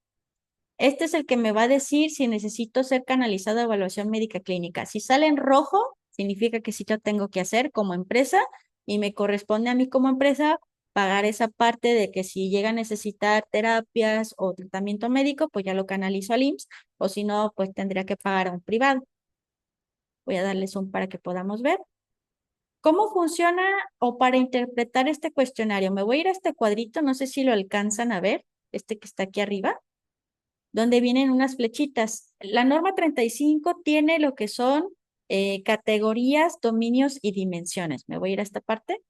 Este es el que me va a decir si necesito ser canalizado a evaluación médica clínica. Si sale en rojo, significa que sí lo tengo que hacer como empresa y me corresponde a mí como empresa pagar esa parte de que si llega a necesitar terapias o tratamiento médico, pues ya lo canalizo al IMSS, o si no, pues tendría que pagar a un privado. Voy a darles un para que podamos ver. ¿Cómo funciona o para interpretar este cuestionario? Me voy a ir a este cuadrito, no sé si lo alcanzan a ver, este que está aquí arriba, donde vienen unas flechitas. La norma 35 tiene lo que son categorías, dominios y dimensiones. Me voy a ir a esta parte.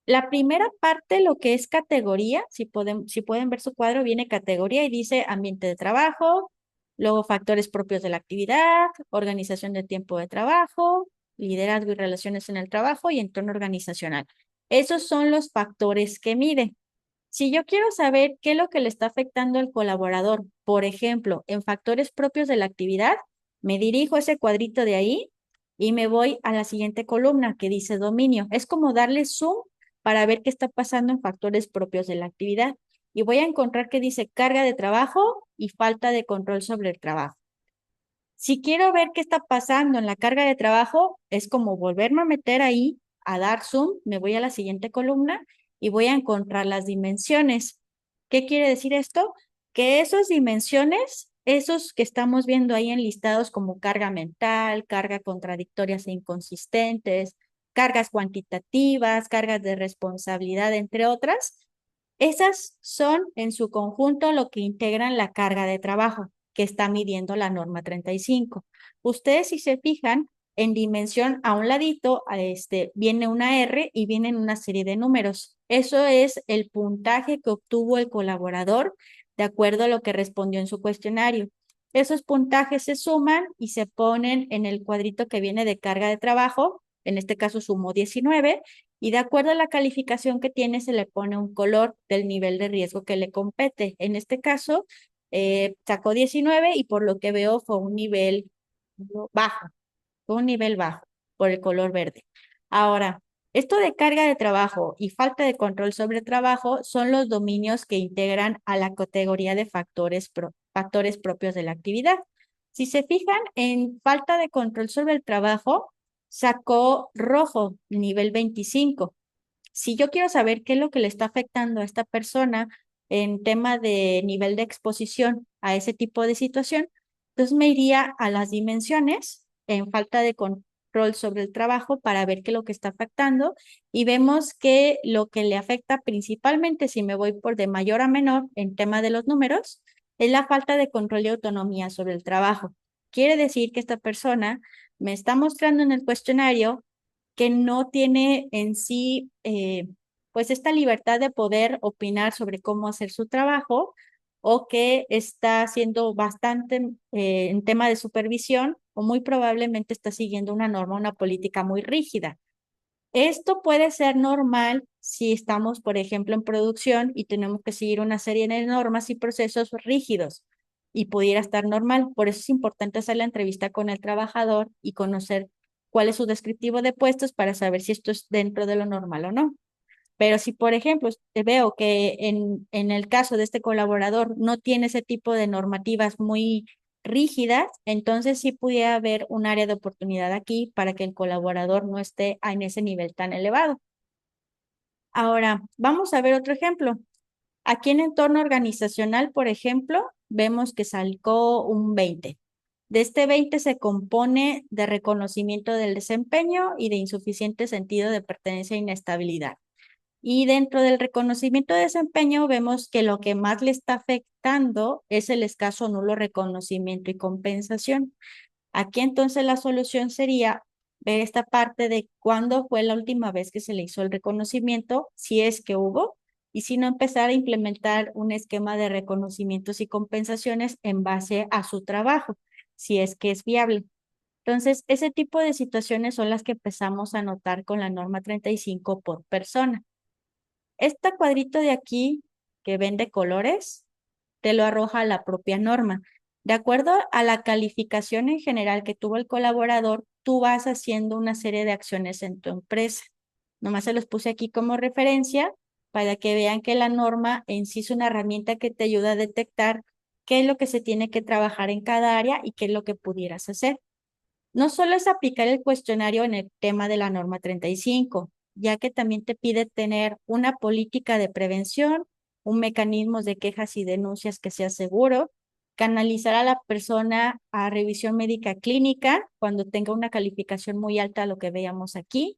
La primera parte, lo que es categoría, si pueden ver su cuadro, viene categoría y dice ambiente de trabajo, luego factores propios de la actividad, organización del tiempo de trabajo, liderazgo y relaciones en el trabajo y entorno organizacional. Esos son los factores que mide. Si yo quiero saber qué es lo que le está afectando al colaborador, por ejemplo, en factores propios de la actividad, me dirijo a ese cuadrito de ahí y me voy a la siguiente columna que dice dominio. Es como darle zoom para ver qué está pasando en factores propios de la actividad. Y voy a encontrar que dice carga de trabajo y falta de control sobre el trabajo. Si quiero ver qué está pasando en la carga de trabajo, es como volverme a meter ahí, a dar zoom, me voy a la siguiente columna y voy a encontrar las dimensiones. ¿Qué quiere decir esto? Que esas dimensiones, esos que estamos viendo ahí enlistados como carga mental, carga contradictorias e inconsistentes, cargas cuantitativas, cargas de responsabilidad, entre otras, esas son en su conjunto lo que integran la carga de trabajo que está midiendo la norma 35. Ustedes si se fijan, en dimensión a un ladito viene una R y vienen una serie de números. Eso es el puntaje que obtuvo el colaborador de acuerdo a lo que respondió en su cuestionario. Esos puntajes se suman y se ponen en el cuadrito que viene de carga de trabajo. En este caso sumó 19 y de acuerdo a la calificación que tiene se le pone un color del nivel de riesgo que le compete. En este caso sacó 19 y por lo que veo fue un nivel bajo, fue un nivel bajo por el color verde. Ahora, Esto de carga de trabajo y falta de control sobre el trabajo son los dominios que integran a la categoría de factores propios de la actividad. Si se fijan en falta de control sobre el trabajo, sacó rojo, nivel 25. Si yo quiero saber qué es lo que le está afectando a esta persona en tema de nivel de exposición a ese tipo de situación, entonces me iría a las dimensiones en falta de control sobre el trabajo para ver qué es lo que está afectando y vemos que lo que le afecta principalmente, si me voy por de mayor a menor en tema de los números, es la falta de control y autonomía sobre el trabajo. Quiere decir que esta persona me está mostrando en el cuestionario que no tiene en sí, pues esta libertad de poder opinar sobre cómo hacer su trabajo o que está haciendo bastante en tema de supervisión o muy probablemente está siguiendo una norma, una política muy rígida. Esto puede ser normal si estamos, por ejemplo, en producción y tenemos que seguir una serie de normas y procesos rígidos y pudiera estar normal. Por eso es importante hacer la entrevista con el trabajador y conocer cuál es su descriptivo de puestos para saber si esto es dentro de lo normal o no. Pero si, por ejemplo, veo que en el caso de este colaborador no tiene ese tipo de normativas muy rígidas, entonces sí pudiera haber un área de oportunidad aquí para que el colaborador no esté en ese nivel tan elevado. Ahora, vamos a ver otro ejemplo. Aquí en entorno organizacional, por ejemplo, vemos que salió un 20. De este 20 se compone de reconocimiento del desempeño y de insuficiente sentido de pertenencia e inestabilidad. Y dentro del reconocimiento de desempeño vemos que lo que más le está afectando es el escaso o nulo reconocimiento y compensación. Aquí entonces la solución sería ver esta parte de cuándo fue la última vez que se le hizo el reconocimiento, si es que hubo, y si no empezar a implementar un esquema de reconocimientos y compensaciones en base a su trabajo, si es que es viable. Entonces, ese tipo de situaciones son las que empezamos a notar con la norma 35 por persona. Este cuadrito de aquí que ven de colores, te lo arroja la propia norma. De acuerdo a la calificación en general que tuvo el colaborador, tú vas haciendo una serie de acciones en tu empresa. Nomás se los puse aquí como referencia para que vean que la norma en sí es una herramienta que te ayuda a detectar qué es lo que se tiene que trabajar en cada área y qué es lo que pudieras hacer. No solo es aplicar el cuestionario en el tema de la norma 35, ya que también te pide tener una política de prevención, un mecanismo de quejas y denuncias que sea seguro, canalizar a la persona a revisión médica clínica cuando tenga una calificación muy alta, lo que veíamos aquí,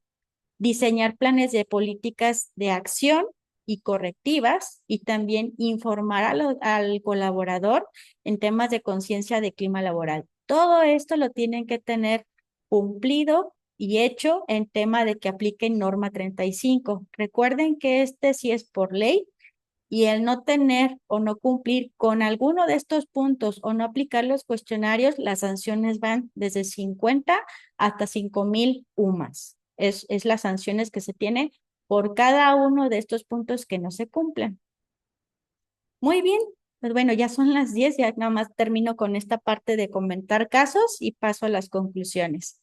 diseñar planes de políticas de acción y correctivas y también informar al colaborador en temas de conciencia de clima laboral. Todo esto lo tienen que tener cumplido y hecho en tema de que apliquen norma 35. Recuerden que este sí es por ley y el no tener o no cumplir con alguno de estos puntos o no aplicar los cuestionarios, las sanciones van desde 50 hasta 5,000 UMAS. Es las sanciones que se tiene por cada uno de estos puntos que no se cumplen. Muy bien, pues bueno, ya son las 10, ya nada más termino con esta parte de comentar casos y paso a las conclusiones.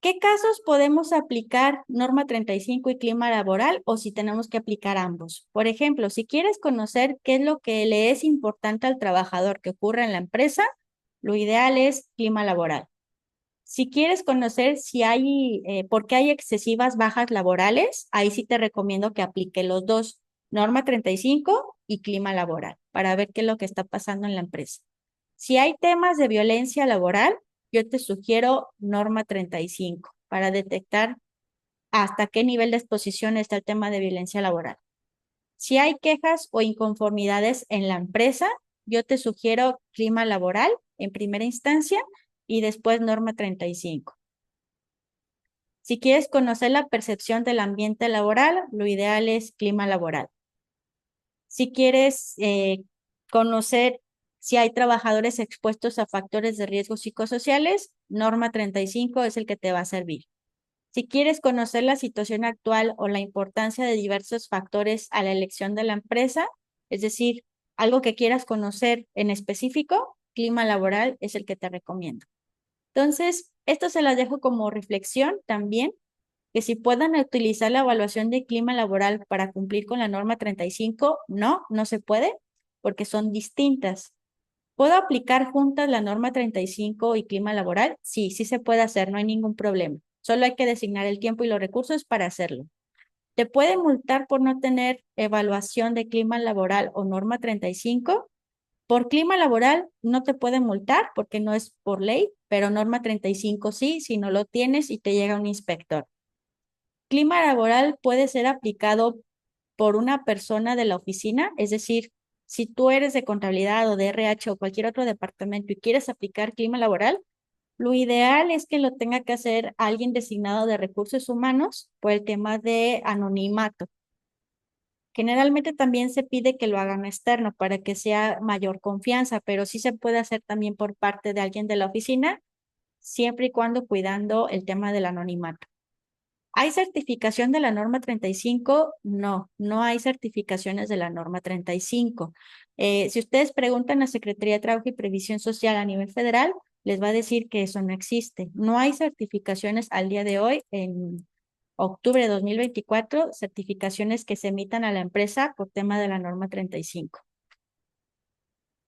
¿Qué casos podemos aplicar norma 35 y clima laboral o si tenemos que aplicar ambos? Por ejemplo, si quieres conocer qué es lo que le es importante al trabajador que ocurre en la empresa, lo ideal es clima laboral. Si quieres conocer si hay, por qué hay excesivas bajas laborales, ahí sí te recomiendo que aplique los dos, norma 35 y clima laboral, para ver qué es lo que está pasando en la empresa. Si hay temas de violencia laboral, yo te sugiero norma 35 para detectar hasta qué nivel de exposición está el tema de violencia laboral. Si hay quejas o inconformidades en la empresa, yo te sugiero clima laboral en primera instancia y después norma 35. Si quieres conocer la percepción del ambiente laboral, lo ideal es clima laboral. Si quieres conocer si hay trabajadores expuestos a factores de riesgo psicosociales, norma 35 es el que te va a servir. Si quieres conocer la situación actual o la importancia de diversos factores a la elección de la empresa, es decir, algo que quieras conocer en específico, clima laboral es el que te recomiendo. Entonces, esto se las dejo como reflexión también. que si puedan utilizar la evaluación de clima laboral para cumplir con la norma 35, no, no se puede, porque son distintas. ¿Puedo aplicar juntas la norma 35 y clima laboral? Sí, sí se puede hacer, no hay ningún problema. Solo hay que designar el tiempo y los recursos para hacerlo. ¿Te puede multar por no tener evaluación de clima laboral o norma 35? Por clima laboral no te pueden multar porque no es por ley, pero norma 35 sí, si no lo tienes y te llega un inspector. Clima laboral puede ser aplicado por una persona de la oficina, es decir, si tú eres de contabilidad o de RH o cualquier otro departamento y quieres aplicar clima laboral, lo ideal es que lo tenga que hacer alguien designado de recursos humanos por el tema de anonimato. Generalmente también se pide que lo hagan externo para que sea mayor confianza, pero sí se puede hacer también por parte de alguien de la oficina, siempre y cuando cuidando el tema del anonimato. ¿Hay certificación de la norma 35? No, no hay certificaciones de la norma 35. Si ustedes preguntan a Secretaría de Trabajo y Previsión Social a nivel federal, les va a decir que eso no existe. No hay certificaciones al día de hoy, en octubre de 2024, certificaciones que se emitan a la empresa por tema de la norma 35.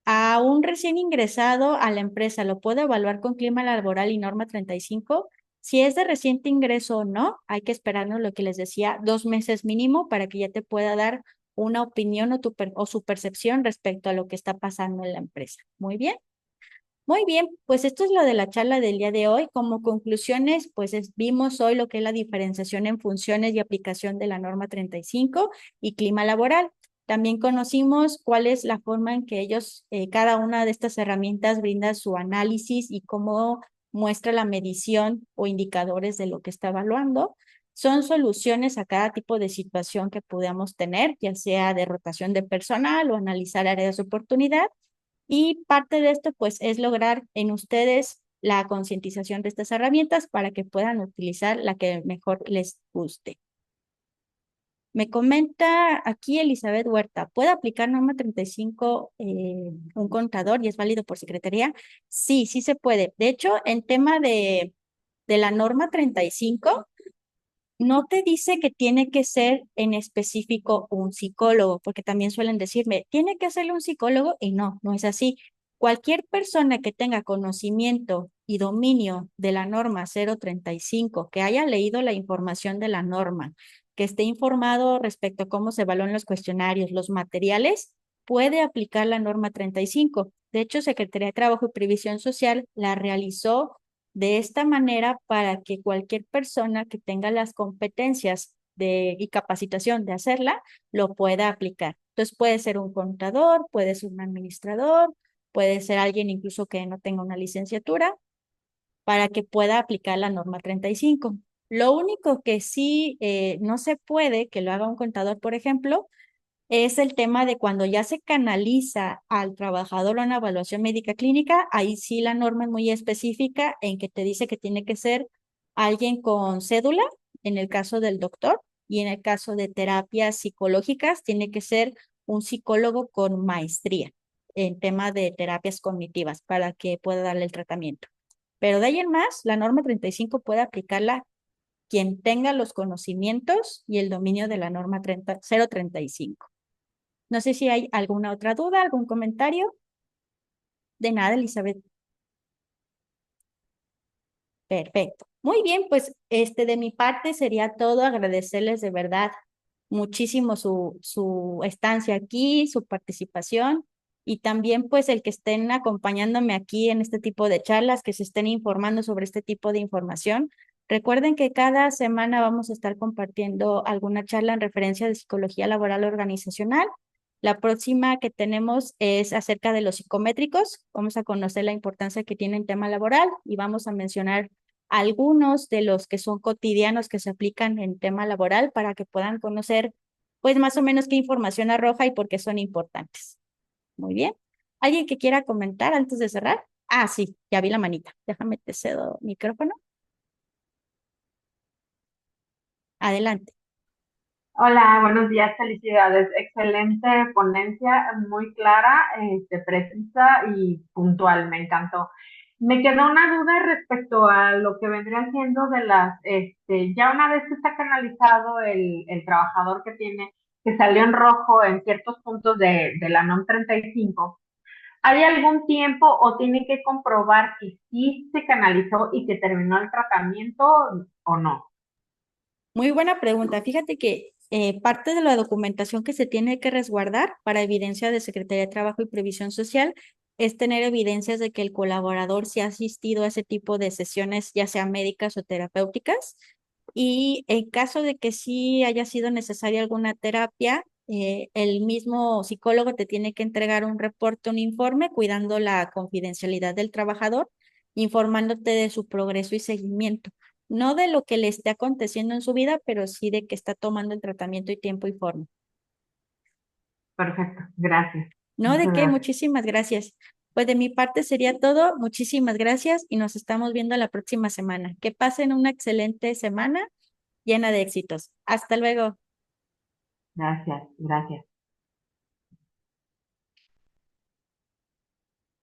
A un recién ingresado a la empresa, ¿lo puedo evaluar con clima laboral y norma 35? Si es de reciente ingreso o no, hay que esperarnos lo que les decía, 2 meses mínimo para que ya te pueda dar una opinión o su percepción respecto a lo que está pasando en la empresa. Muy bien. Muy bien, pues esto es lo de la charla del día de hoy. Como conclusiones, pues vimos hoy lo que es la diferenciación en funciones y aplicación de la norma 35 y clima laboral. También conocimos cuál es la forma en que ellos, cada una de estas herramientas brinda su análisis y cómo muestra la medición o indicadores de lo que está evaluando. Son soluciones a cada tipo de situación que podamos tener, ya sea de rotación de personal o analizar áreas de oportunidad. Y parte de esto, pues, es lograr en ustedes la concientización de estas herramientas para que puedan utilizar la que mejor les guste. Me comenta aquí Elizabeth Huerta, ¿puede aplicar norma 35 un contador y es válido por secretaría? Sí, sí se puede. De hecho, en tema de la norma 35, no te dice que tiene que ser en específico un psicólogo, porque también suelen decirme, tiene que ser un psicólogo y no, no es así. Cualquier persona que tenga conocimiento y dominio de la norma 035, que haya leído la información de la norma, que esté informado respecto a cómo se evalúan los cuestionarios, los materiales, puede aplicar la norma 35. De hecho, Secretaría de Trabajo y Previsión Social la realizó de esta manera para que cualquier persona que tenga las competencias y capacitación de hacerla, lo pueda aplicar. Entonces puede ser un contador, puede ser un administrador, puede ser alguien incluso que no tenga una licenciatura para que pueda aplicar la norma 35. Lo único que sí no se puede que lo haga un contador, por ejemplo, es el tema de cuando ya se canaliza al trabajador a una evaluación médica clínica, ahí sí la norma es muy específica en que te dice que tiene que ser alguien con cédula, en el caso del doctor, y en el caso de terapias psicológicas, tiene que ser un psicólogo con maestría en tema de terapias cognitivas para que pueda darle el tratamiento. Pero de ahí en más, la norma 35 puede aplicarla quien tenga los conocimientos y el dominio de la norma 035. No sé si hay alguna otra duda, algún comentario. De nada, Elizabeth. Perfecto. Muy bien, pues de mi parte sería todo. Agradecerles de verdad muchísimo su estancia aquí, su participación y también pues el que estén acompañándome aquí en este tipo de charlas, que se estén informando sobre este tipo de información. Recuerden que cada semana vamos a estar compartiendo alguna charla en referencia de psicología laboral organizacional. La próxima que tenemos es acerca de los psicométricos. Vamos a conocer la importancia que tiene en tema laboral y vamos a mencionar algunos de los que son cotidianos que se aplican en tema laboral para que puedan conocer, pues más o menos qué información arroja y por qué son importantes. Muy bien. ¿Alguien que quiera comentar antes de cerrar? Ah, sí, ya vi la manita. Déjame te cedo micrófono. Adelante. Hola, buenos días, felicidades. Excelente ponencia, muy clara, precisa y puntual, me encantó. Me queda una duda respecto a lo que vendría siendo de ya una vez que está canalizado el trabajador que salió en rojo en ciertos puntos de la NOM 35, ¿hay algún tiempo o tiene que comprobar que sí se canalizó y que terminó el tratamiento o no? Muy buena pregunta. Fíjate que parte de la documentación que se tiene que resguardar para evidencia de Secretaría de Trabajo y Previsión Social es tener evidencias de que el colaborador se ha asistido a ese tipo de sesiones, ya sean médicas o terapéuticas. Y en caso de que sí haya sido necesaria alguna terapia, el mismo psicólogo te tiene que entregar un reporte, un informe, cuidando la confidencialidad del trabajador, informándote de su progreso y seguimiento. No de lo que le esté aconteciendo en su vida, pero sí de que está tomando el tratamiento y tiempo y forma. Perfecto, gracias. ¿No? ¿De Muchas qué? gracias. Muchísimas gracias. Pues de mi parte sería todo. Muchísimas gracias y nos estamos viendo la próxima semana. Que pasen una excelente semana llena de éxitos. Hasta luego. Gracias, gracias.